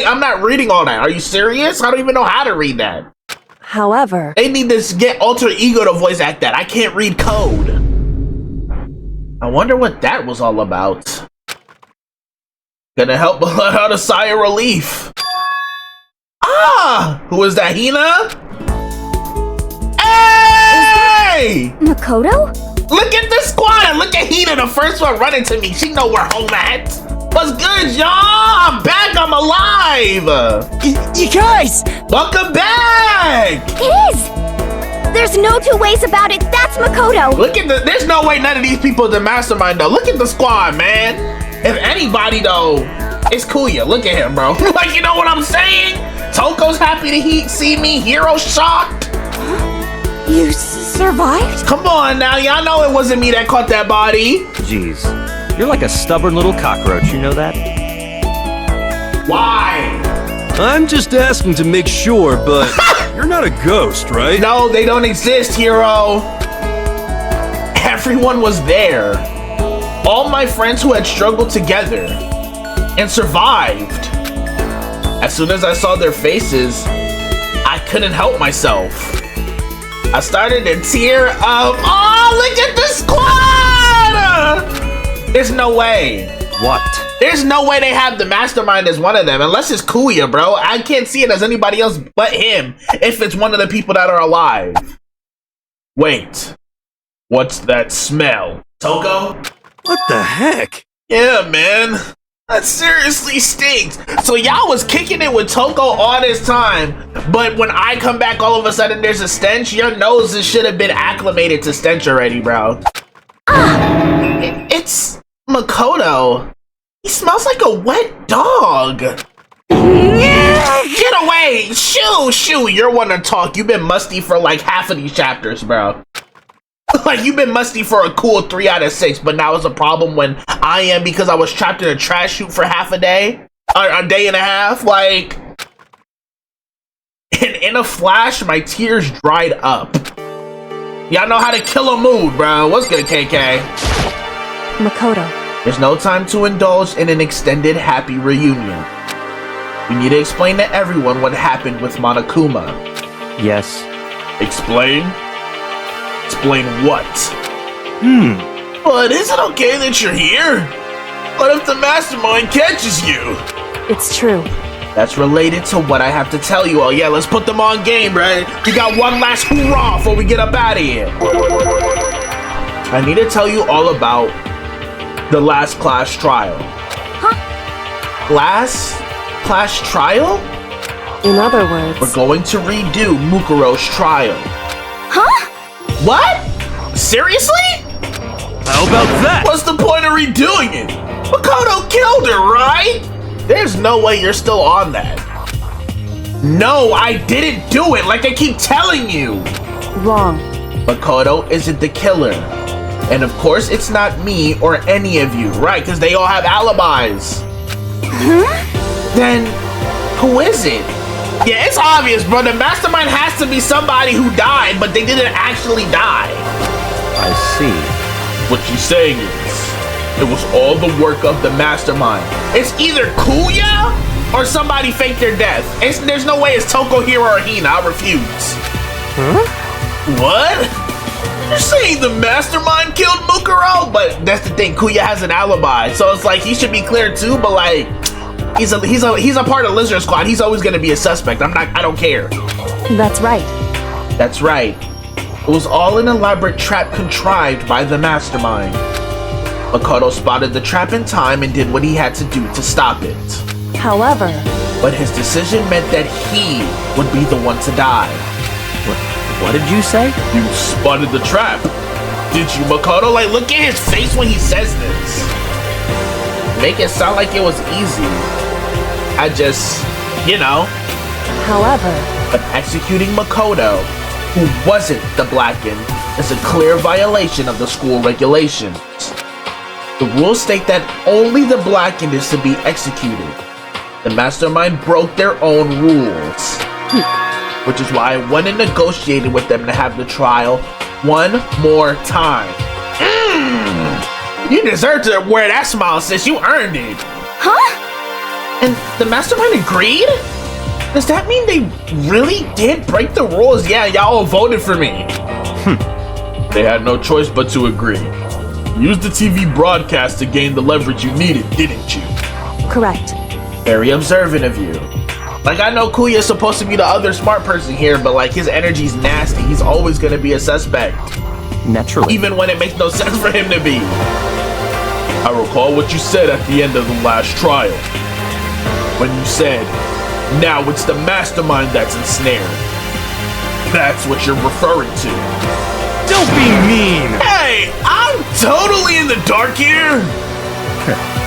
I'm not reading all that. Are you serious? I don't even know how to read that. However, they need to get alter ego to voice act that. I can't read code. I wonder what that was all about. Gonna help let out a sigh of relief. Ah! Who is that, Hina? Hey! Makoto? Look at the squad! Look at Hina, the first one running to me. She know where home at. What's good, y'all? I'm back. I'm alive. You guys! Welcome back! It is! There's no two ways about it. That's Makoto. Look at there's no way none of these people are the mastermind, though. Look at the squad, man. If anybody, though, it's Kuya. Look at him, bro. Like, you know what I'm saying? Toko's happy to see me. Hero's shocked. You survived? Come on now, y'all know it wasn't me that caught that body. Jeez, you're like a stubborn little cockroach, you know that? Why? I'm just asking to make sure, but you're not a ghost, right? No, they don't exist, hero. Everyone was there. All my friends who had struggled together and survived. As soon as I saw their faces, I couldn't help myself. I started to tear up. Oh, look at the squad! There's no way. What? There's no way they have the mastermind as one of them, unless it's Kuya, bro. I can't see it as anybody else but him if it's one of the people that are alive. Wait. What's that smell? Toko? What the heck? Yeah, man. That seriously stinks. So y'all was kicking it with Toko all this time, but when I come back, all of a sudden there's a stench? Your noses should have been acclimated to stench already, bro. It's Makoto. He smells like a wet dog. Get away! Shoo! You're one to talk. You've been musty for like half of these chapters, bro. Like, you've been musty for a cool 3 out of 6, but now it's a problem when I am because I was trapped in a trash chute for half a day? Or a day and a half? Like... And in a flash, my tears dried up. Y'all know how to kill a mood, bro. What's good, KK? Makoto. There's no time to indulge in an extended happy reunion. We need to explain to everyone what happened with Monokuma. Yes. Explain? Explain what? But is it okay that you're here? What if the mastermind catches you? It's true. That's related to what I have to tell you all. Yeah, let's put them on game, right? We got one last hoorah before we get up out of here. I need to tell you all about the last class trial. Huh? Last class trial? In other words... We're going to redo Mukuro's trial. Huh? What? Seriously? How about that? What's the point of redoing it? Makoto killed her, right? There's no way you're still on that. No, I didn't do it like I keep telling you. Wrong. Makoto isn't the killer. And of course, it's not me or any of you, right? Because they all have alibis. Then, who is it? Yeah, it's obvious, bro. The mastermind has to be somebody who died, but they didn't actually die. I see. What you're saying is, it was all the work of the mastermind. It's either Kuya or somebody faked their death. There's no way it's Toko, Hiro, or Hina. I refuse. Huh? What? You're saying the mastermind killed Mukuro? But that's the thing, Kuya has an alibi, so it's like he should be clear too. But like, he's a part of Lizard Squad. He's always gonna be a suspect. I don't care. That's right. That's right. It was all an elaborate trap contrived by the mastermind. Makoto spotted the trap in time and did what he had to do to stop it. However... But his decision meant that he would be the one to die. What did you say? You spotted the trap. Did you, Makoto? Like, look at his face when he says this. Make it sound like it was easy. I just, you know. However... But executing Makoto, who wasn't the Blackened, is a clear violation of the school regulations. The rules state that only the Blackened is to be executed. The mastermind broke their own rules. Which is why I went and negotiated with them to have the trial one more time. You deserve to wear that smile, sis. You earned it. Huh? And the mastermind agreed? Does that mean they really did break the rules? Yeah, y'all all voted for me. They had no choice but to agree. Use the TV broadcast to gain the leverage you needed, didn't you? Correct. Very observant of you. Like, I know Kuya is supposed to be the other smart person here, but like, his energy's nasty. He's always gonna be a suspect. Naturally. Even when it makes no sense for him to be. I recall what you said at the end of the last trial. When you said, now it's the mastermind that's ensnared. That's what you're referring to. Don't be mean! Hey, I'm totally in the dark here.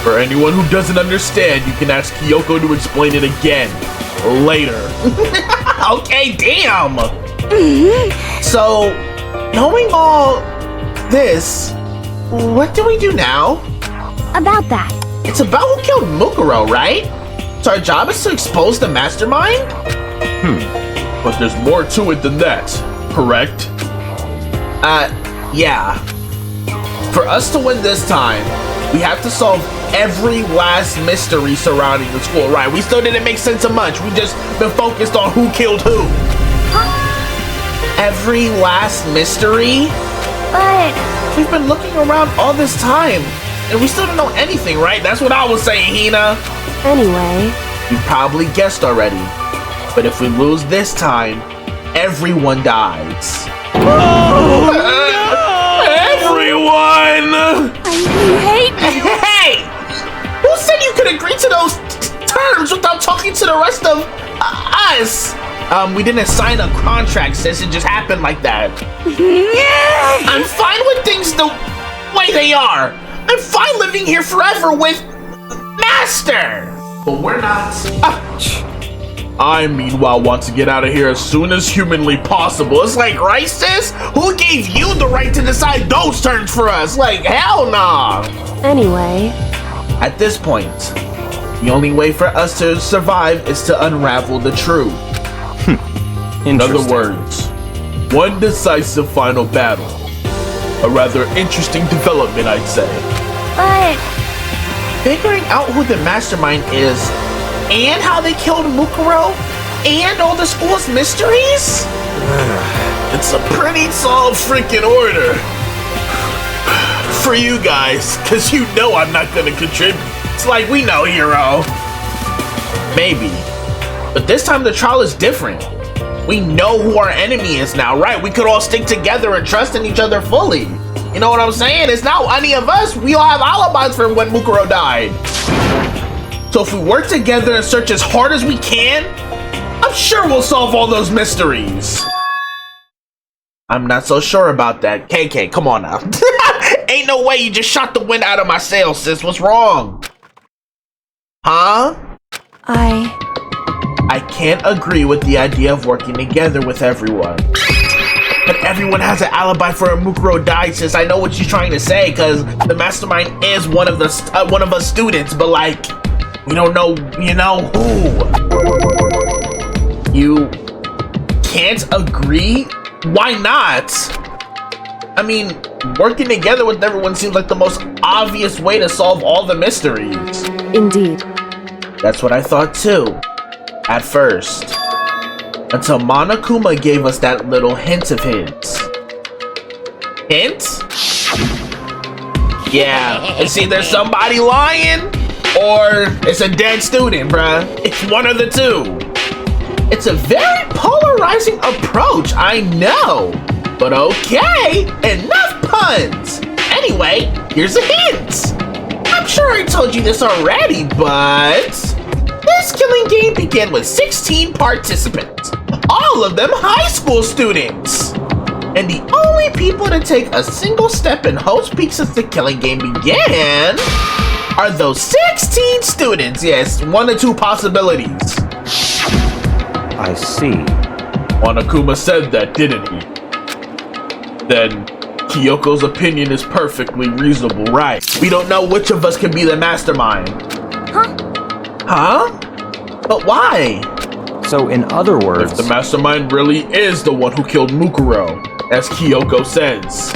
For anyone who doesn't understand, you can ask Kyoko to explain it again later. Okay, damn. So, knowing all this, what do we do now? About that. It's about who killed Mukuro, right? So our job is to expose the mastermind? But there's more to it than that, correct? Yeah. For us to win this time, we have to solve every last mystery surrounding the school, right? We still didn't make sense of much. We just been focused on who killed who. Every last mystery? But We've been looking around all this time, and we still don't know anything, right? That's what I was saying, Hina. Anyway, You probably guessed already, but if we lose this time, everyone dies. Everyone! you hate me. Hey! Who said you could agree to those terms without talking to the rest of us? We didn't sign a contract, sis. It just happened like that. I'm fine with things the way they are. I'm fine living here forever with Master. But we're not. I, meanwhile, want to get out of here as soon as humanly possible. It's like, right, sis? Who gave you the right to decide those terms for us? Like, hell nah. anyway, At this point, the only way for us to survive is to unravel the truth. In other words, one decisive final battle. A rather interesting development, I'd say. But Figuring out who the mastermind is, and how they killed Mukuro, and all the school's mysteries? It's a pretty tall freaking order. For you guys, because you know I'm not going to contribute. It's like, we know, hero. Maybe. But this time the trial is different. We know who our enemy is now, right? We could all stick together and trust in each other fully. You know what I'm saying? It's not any of us. We all have alibis for when Mukuro died. So if we work together and search as hard as we can, I'm sure we'll solve all those mysteries. I'm not so sure about that. KK, come on now. Ain't no way you just shot the wind out of my sails, sis. What's wrong? Huh? I can't agree with the idea of working together with everyone. But everyone has an alibi for a Mukuro died, sis. I know what you're trying to say, because the mastermind is one of us students, but like, we don't know, you know, who. You can't agree? Why not? I mean, working together with everyone seems like the most obvious way to solve all the mysteries. indeed. That's what I thought too. At first. Until Monokuma gave us that little hint of his. Hint? Yeah. And see, there's somebody lying, or it's a dead student, bruh. It's one of the two. It's a very polarizing approach, I know. But okay, enough puns. Anyway, here's a hint. I'm sure I told you this already, but this killing game began with 16 participants, all of them high school students. And the only people to take a single step in Hope's Peak since the killing game began are those 16 students. Yes, one or two possibilities. I see. Monokuma said that, didn't he? Then Kyoko's opinion is perfectly reasonable, right? We don't know which of us can be the mastermind. Huh? But why? So, in other words, If the mastermind really is the one who killed Mukuro, as Kyoko says,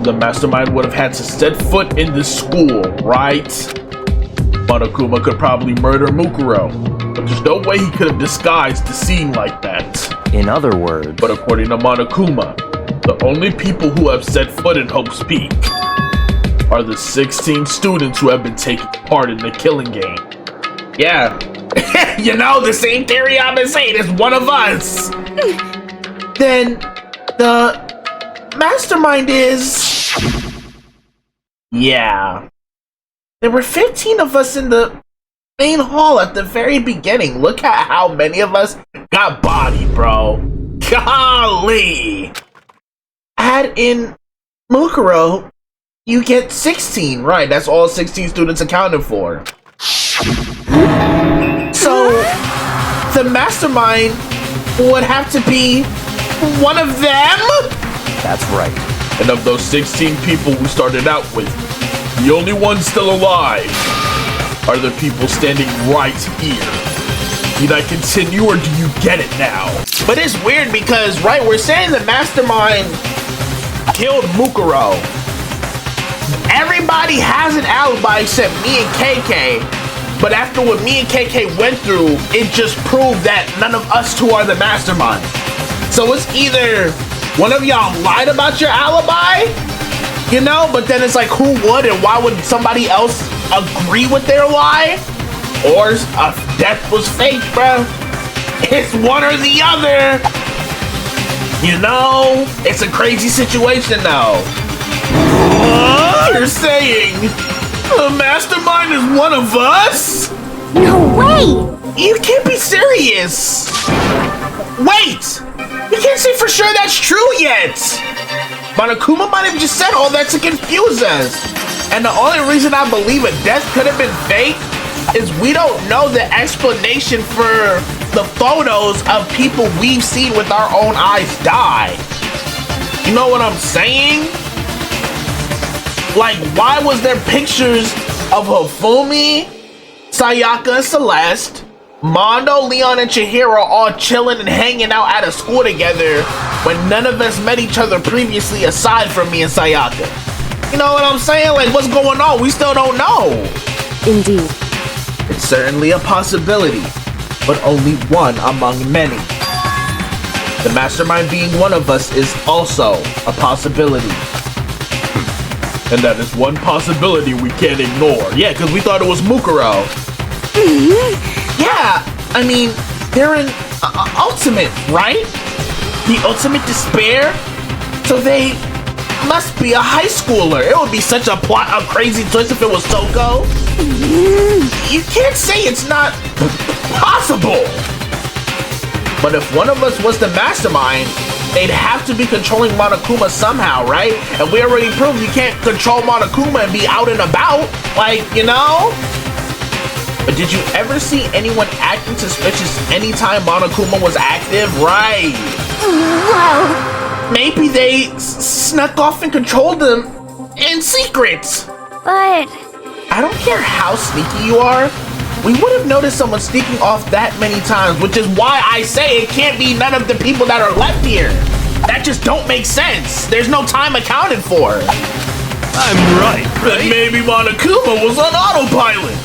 the mastermind would have had to set foot in this school, right? Monokuma could probably murder Mukuro, but there's no way he could have disguised the scene like that. in other words, But according to Monokuma, the only people who have set foot in Hope's Peak are the 16 students who have been taking part in the killing game. Yeah. You know, the same theory I've been saying is one of us. Then the mastermind is... Yeah. There were 15 of us in the main hall at the very beginning. Look at how many of us got bodied, bro. Golly. Add in Mukuro, you get 16. Right, that's all 16 students accounted for. So, the mastermind would have to be One of them? That's right. And of those 16 people we started out with, the only ones still alive are the people standing right here. Need I continue or do you get it now? But it's weird because, right, we're saying the mastermind killed Mukuro. Everybody has an alibi except me and KK. But after what me and KK went through, it just proved that none of us two are the mastermind. So it's either one of y'all lied about your alibi, you know, but then it's like, who would and why would somebody else agree with their lie? Or death was fake, bro. It's one or the other. You know, it's a crazy situation now. What? You're saying the mastermind is one of us? No way! You can't be serious. Wait! We can't say for sure that's true yet. Monokuma might have just said all that to confuse us. And the only reason I believe a death could have been fake is we don't know the explanation for the photos of people we've seen with our own eyes die. You know what I'm saying? Like, why was there pictures of Hifumi, Sayaka, and Celeste, Mondo, Leon, and Chihiro all chilling and hanging out at a school together when none of us met each other previously aside from me and Sayaka? You know what I'm saying? Like, what's going on? We still don't know. Indeed. It's certainly a possibility, but only one among many. The mastermind being one of us is also a possibility. And that is one possibility we can't ignore. Yeah, because we thought it was Mukuro. Yeah, I mean, they're in ultimate, right? The ultimate despair? So they must be a high schooler. It would be such a crazy twist if it was Toko. You can't say it's not possible. But if one of us was the mastermind, they'd have to be controlling Monokuma somehow, right? And we already proved you can't control Monokuma and be out and about. Like, you know? But did you ever see anyone acting suspicious anytime Monokuma was active? Right. Whoa. Maybe they snuck off and controlled them in secret. But... I don't care how sneaky you are. We would have noticed someone sneaking off that many times, which is why I say it can't be none of the people that are left here. That just don't make sense. There's no time accounted for. I'm right? Then maybe Monokuma was on autopilot.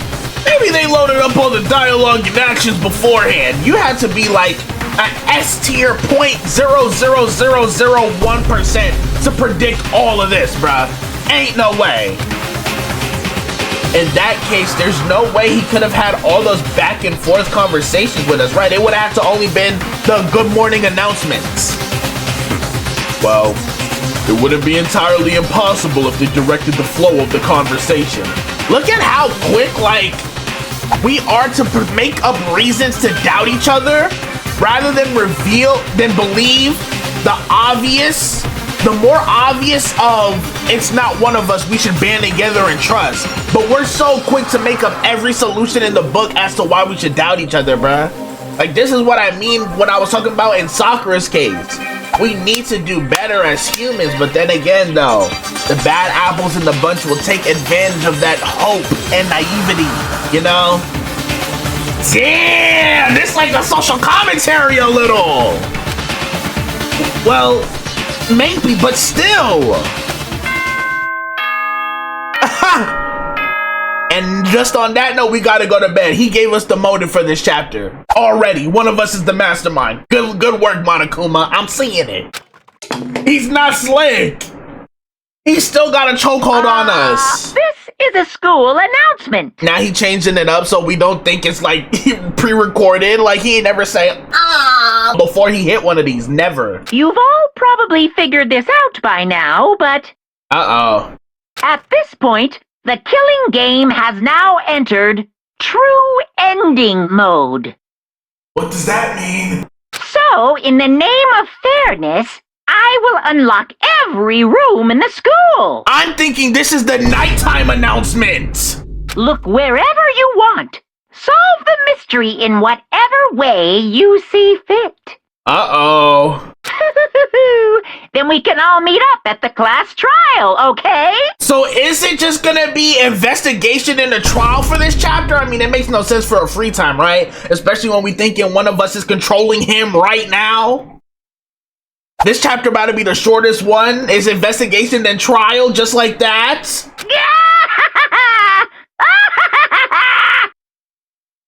Maybe they loaded up all the dialogue and actions beforehand. You had to be like an S tier 0.00001% to predict all of this, bruh. Ain't no way. In that case, there's no way he could have had all those back and forth conversations with us, right? It would have to only been the good morning announcements. Well, it wouldn't be entirely impossible if they directed the flow of the conversation. Look at how quick, like, we are to make up reasons to doubt each other rather than believe the obvious. The more obvious of it's not one of us we should band together and trust. But we're so quick to make up every solution in the book as to why we should doubt each other, bruh. Like, this is what I mean when I was talking about in Sakura's case. We need to do better as humans, but then again, though, the bad apples in the bunch will take advantage of that hope and naivety, you know? Damn, this is like a social commentary a little. Well, maybe, but still. And just on that note, we gotta go to bed. He gave us the motive for this chapter. Already, one of us is the mastermind. Good work, Monokuma. I'm seeing it. He's not slick. He's still got a chokehold on us. This is a school announcement. Now he changing it up so we don't think it's like pre-recorded. Like he ain't never say before he hit one of these. Never. You've all probably figured this out by now, but... At this point, the killing game has now entered true ending mode. What does that mean? So, in the name of fairness, I will unlock every room in the school. I'm thinking this is the nighttime announcement. Look wherever you want. Solve the mystery in whatever way you see fit. Uh-oh. Then we can all meet up at the class trial, okay? So is it just gonna be investigation and a trial for this chapter? I mean, it makes no sense for a free time, right? Especially when we thinking one of us is controlling him right now. This chapter about to be the shortest one. Is investigation then trial, just like that?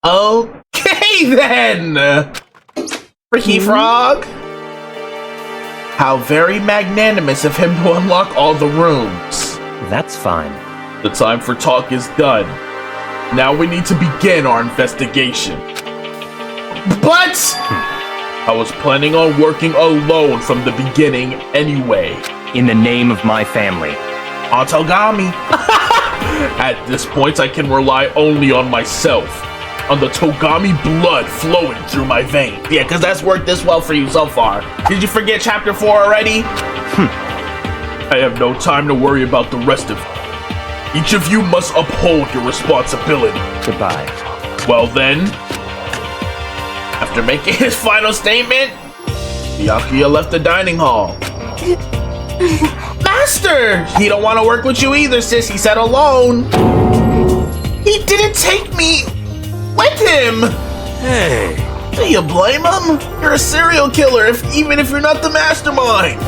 Okay then. Freaky Frog. How very magnanimous of him to unlock all the rooms. That's fine. The time for talk is done. Now we need to begin our investigation. But I was planning on working alone from the beginning anyway. In the name of my family. Otogami. At this point, I can rely only on myself. On the Togami blood flowing through my veins. Yeah, because that's worked this well for you so far. Did you forget chapter 4 already? I have no time to worry about the rest of you. Each of you must uphold your responsibility. Goodbye. Well then, after making his final statement, Byakuya left the dining hall. Master! He don't want to work with you either, sis. He said alone. He didn't take me with him. Hey. Do you blame him? You're a serial killer, even if you're not the mastermind.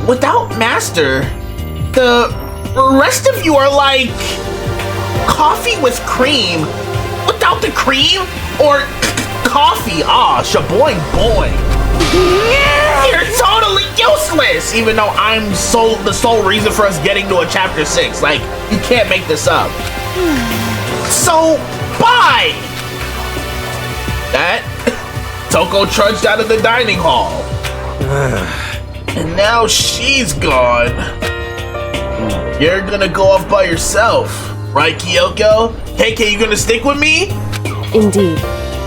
Without Master, the rest of you are like coffee with cream without the cream, or coffee. Ah, shaboing boing. You're totally useless. Even though I'm the sole reason for us getting to a chapter 6. Like, you can't make this up. So, bye. That Toko trudged out of the dining hall. And now she's gone. You're gonna go off by yourself, right, Kyoko? KK, you gonna stick with me? Indeed.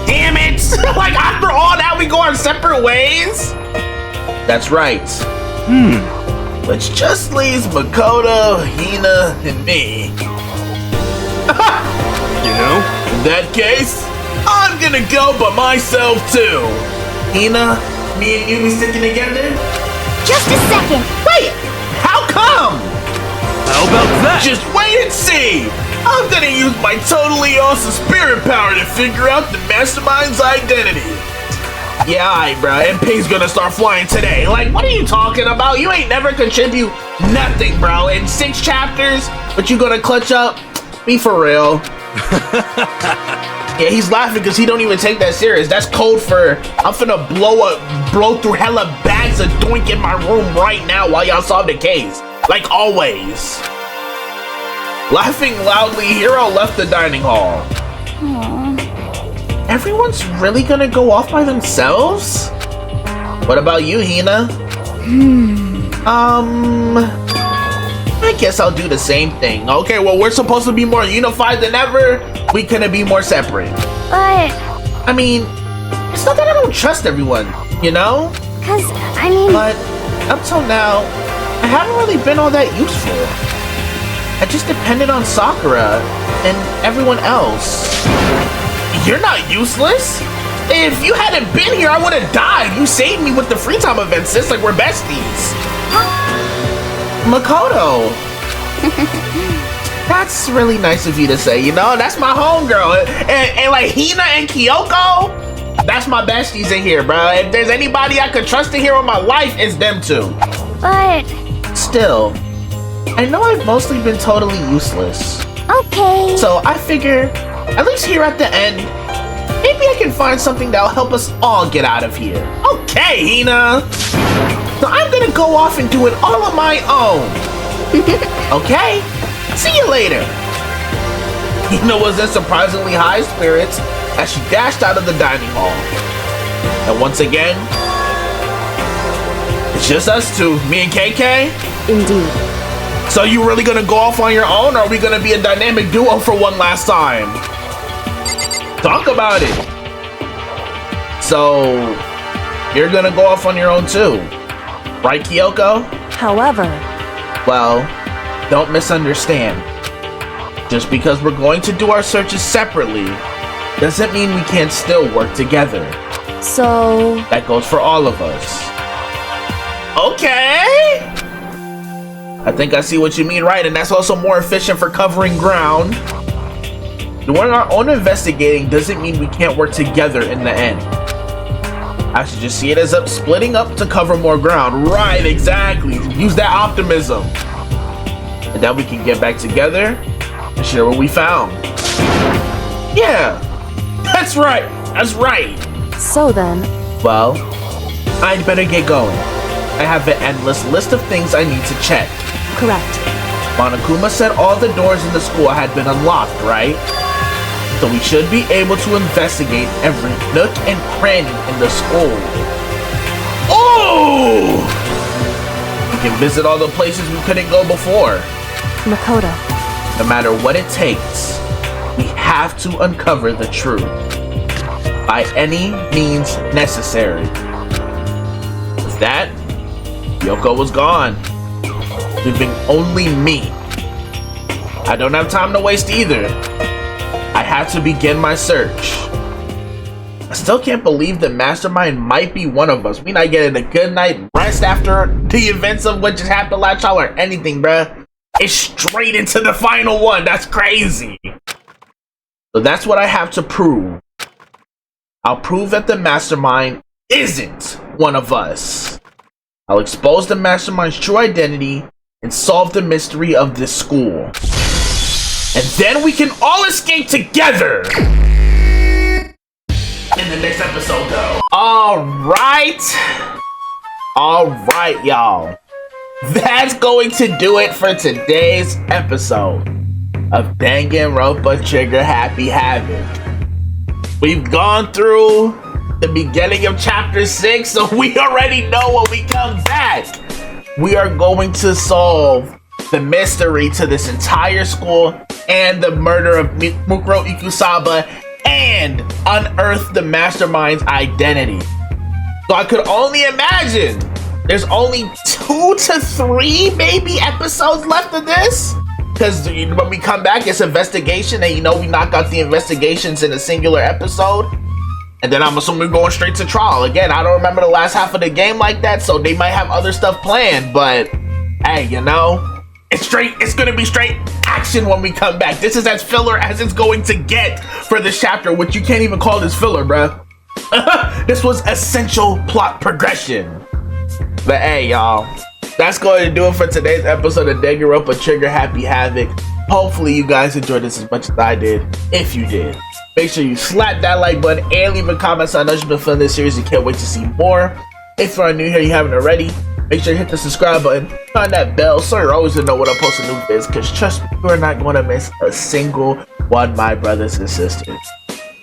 Damn it! Like, after all that, we go our separate ways? That's right. Which just leaves Makoto, Hina, and me. You know? in that case, I'm gonna go by myself too. Hina, me and you be sticking together? Just a second. Wait! How come? How about that? Just wait and see! I'm gonna use my totally awesome spirit power to figure out the mastermind's identity. Yeah, alright, bro. MP's gonna start flying today. Like, what are you talking about? You ain't never contribute nothing, bro. In 6 chapters, but you gonna clutch up? Be for real. Yeah, he's laughing because he don't even take that serious. That's code for I'm finna blow through hella bags of doink in my room right now while y'all solve the case. Like always. Laughing loudly, Hiro left the dining hall. Everyone's really gonna go off by themselves? What about you, Hina? I guess I'll do the same thing. Okay, well, we're supposed to be more unified than ever. We couldn't be more separate. But, I mean, it's not that I don't trust everyone, you know? cause, I mean, But up till now, I haven't really been all that useful. I just depended on Sakura and everyone else. You're not useless. If you hadn't been here, I would have died. You saved me with the free time event, sis. Like, we're besties. Makoto. That's really nice of you to say, you know? That's my homegirl. And like, Hina and Kyoko, that's my besties in here, bro. If there's anybody I could trust in here with my life, it's them two. but, Still, I know I've mostly been totally useless. okay. So I figure, at least here at the end, maybe I can find something that'll help us all get out of here. Okay, Hina. So I'm gonna go off and do it all on my own. Okay? See you later. Hina was in surprisingly high spirits as she dashed out of the dining hall. And once again, it's just us two, me and KK. Indeed. So you really gonna go off on your own, or are we gonna be a dynamic duo for one last time? Talk about it. So you're gonna go off on your own too, right, Kyoko? However, Well, don't misunderstand. Just because we're going to do our searches separately doesn't mean we can't still work together. So... That goes for all of us. Okay! I think I see what you mean, right? And that's also more efficient for covering ground. Doing our own investigating doesn't mean we can't work together in the end. I should just see it as splitting up to cover more ground. Right, exactly. Use that optimism. And then we can get back together and share what we found. Yeah, that's right. That's right. So then... Well, I'd better get going. I have an endless list of things I need to check. Correct. Monokuma said all the doors in the school had been unlocked, right? So we should be able to investigate every nook and cranny in the school. Oh! We can visit all the places we couldn't go before. Makoto. No matter what it takes, we have to uncover the truth. By any means necessary. With that, Yoko was gone, leaving only me. I don't have time to waste either. I have to begin my search. I still can't believe the mastermind might be one of us. We not getting a good night rest after the events of what just happened last y'all or anything, bruh. It's straight into the final one. That's crazy. So that's what I have to prove. I'll prove that the mastermind isn't one of us. I'll expose the mastermind's true identity and solve the mystery of this school. And then we can all escape together! In the next episode, though. Alright, y'all. That's going to do it for today's episode of Danganronpa Trigger Happy Havoc. We've gone through the beginning of chapter 6, so we already know when we come back. We are going to solve the mystery to this entire school and the murder of Mukuro Ikusaba and unearth the mastermind's identity. So I could only imagine there's only 2 to 3 maybe episodes left of this. Because when we come back, it's investigation, and we knock out the investigations in a singular episode. And then I'm assuming we're going straight to trial. Again, I don't remember the last half of the game like that, so they might have other stuff planned. But, hey, it's gonna be straight action when we come back. This is as filler as it's going to get for this chapter, which you can't even call this filler, bruh. This was essential plot progression. But hey, y'all, that's going to do it for today's episode of Danganronpa Trigger Happy Havoc. Hopefully you guys enjoyed this as much as I did. If you did, make sure you slap that like button and leave a comment so I know you've been feeling this series and can't wait to see more. If you are new here, you haven't already, make sure you hit the subscribe button, turn that bell so you're always to know when I post a new vids, because trust me, you are not going to miss a single one, my brothers and sisters.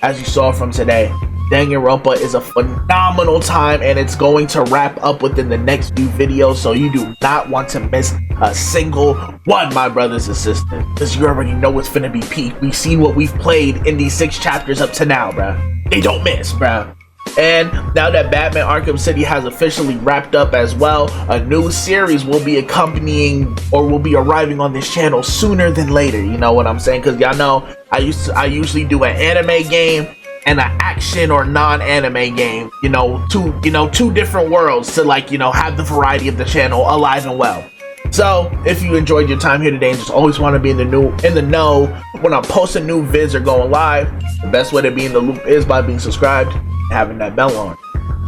As you saw from today, Danganronpa is a phenomenal time, and it's going to wrap up within the next few videos, so you do not want to miss a single one, my brothers and sisters, because you already know it's finna be peak. We've seen what we've played in these 6 chapters up to now, bruh. They don't miss, bruh. And now that Batman Arkham City has officially wrapped up as well, a new series will be accompanying or will be arriving on this channel sooner than later. You know what I'm saying? Because y'all know I usually do an anime game and an action or non-anime game. Two different worlds to have the variety of the channel alive and well. So if you enjoyed your time here today and just always want to be in the know when I'm posting new vids or going live, the best way to be in the loop is by being subscribed and having that bell on.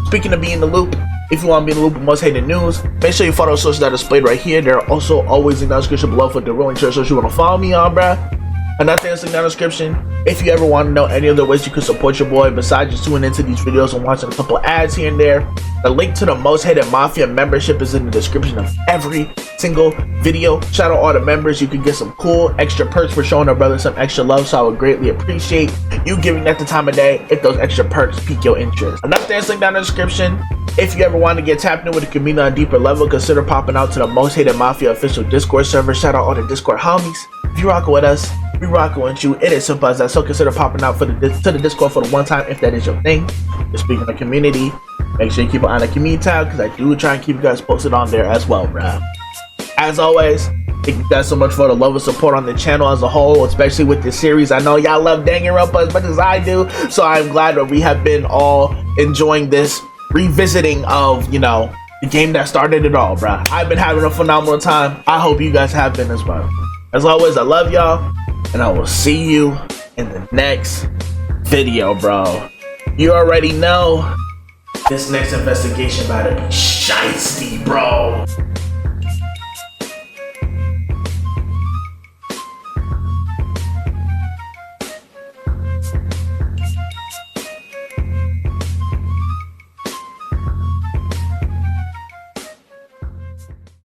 Speaking of being in the loop, if you want to be in the loop of most hated news, make sure you follow the sources that are displayed right here. They're also always in the description below for the rolling church social you want to follow me on, bruh. Another thing is in the description. If you ever want to know any other ways you could support your boy besides just tuning into these videos and watching a couple ads here and there, the link to the Most Hated Mafia membership is in the description of every single video. Shout out all the members. You can get some cool extra perks for showing our brothers some extra love, so I would greatly appreciate you giving that the time of day if those extra perks pique your interest. Another thing is linked down in the description. If you ever want to get tapped in with the community on a deeper level, consider popping out to the Most Hated Mafia official Discord server. Shout out all the Discord homies. If you rockin' with us, we rockin' with you. It is simple as that. So consider popping out to the Discord for the one time if that is your thing. Just speaking of the community, make sure you keep an eye on the community tab because I do try and keep you guys posted on there as well, bruh. As always, Thank you guys so much for the love and support on the channel as a whole, especially with this series. I know y'all love Danganronpa as much as I do, so I'm glad that we have been all enjoying this revisiting of, you know, the game that started it all, bruh. I've been having a phenomenal time. I hope you guys have been as well. As always, I love y'all, and I will see you in the next video, bro. You already know this next investigation about to be shiesty, bro.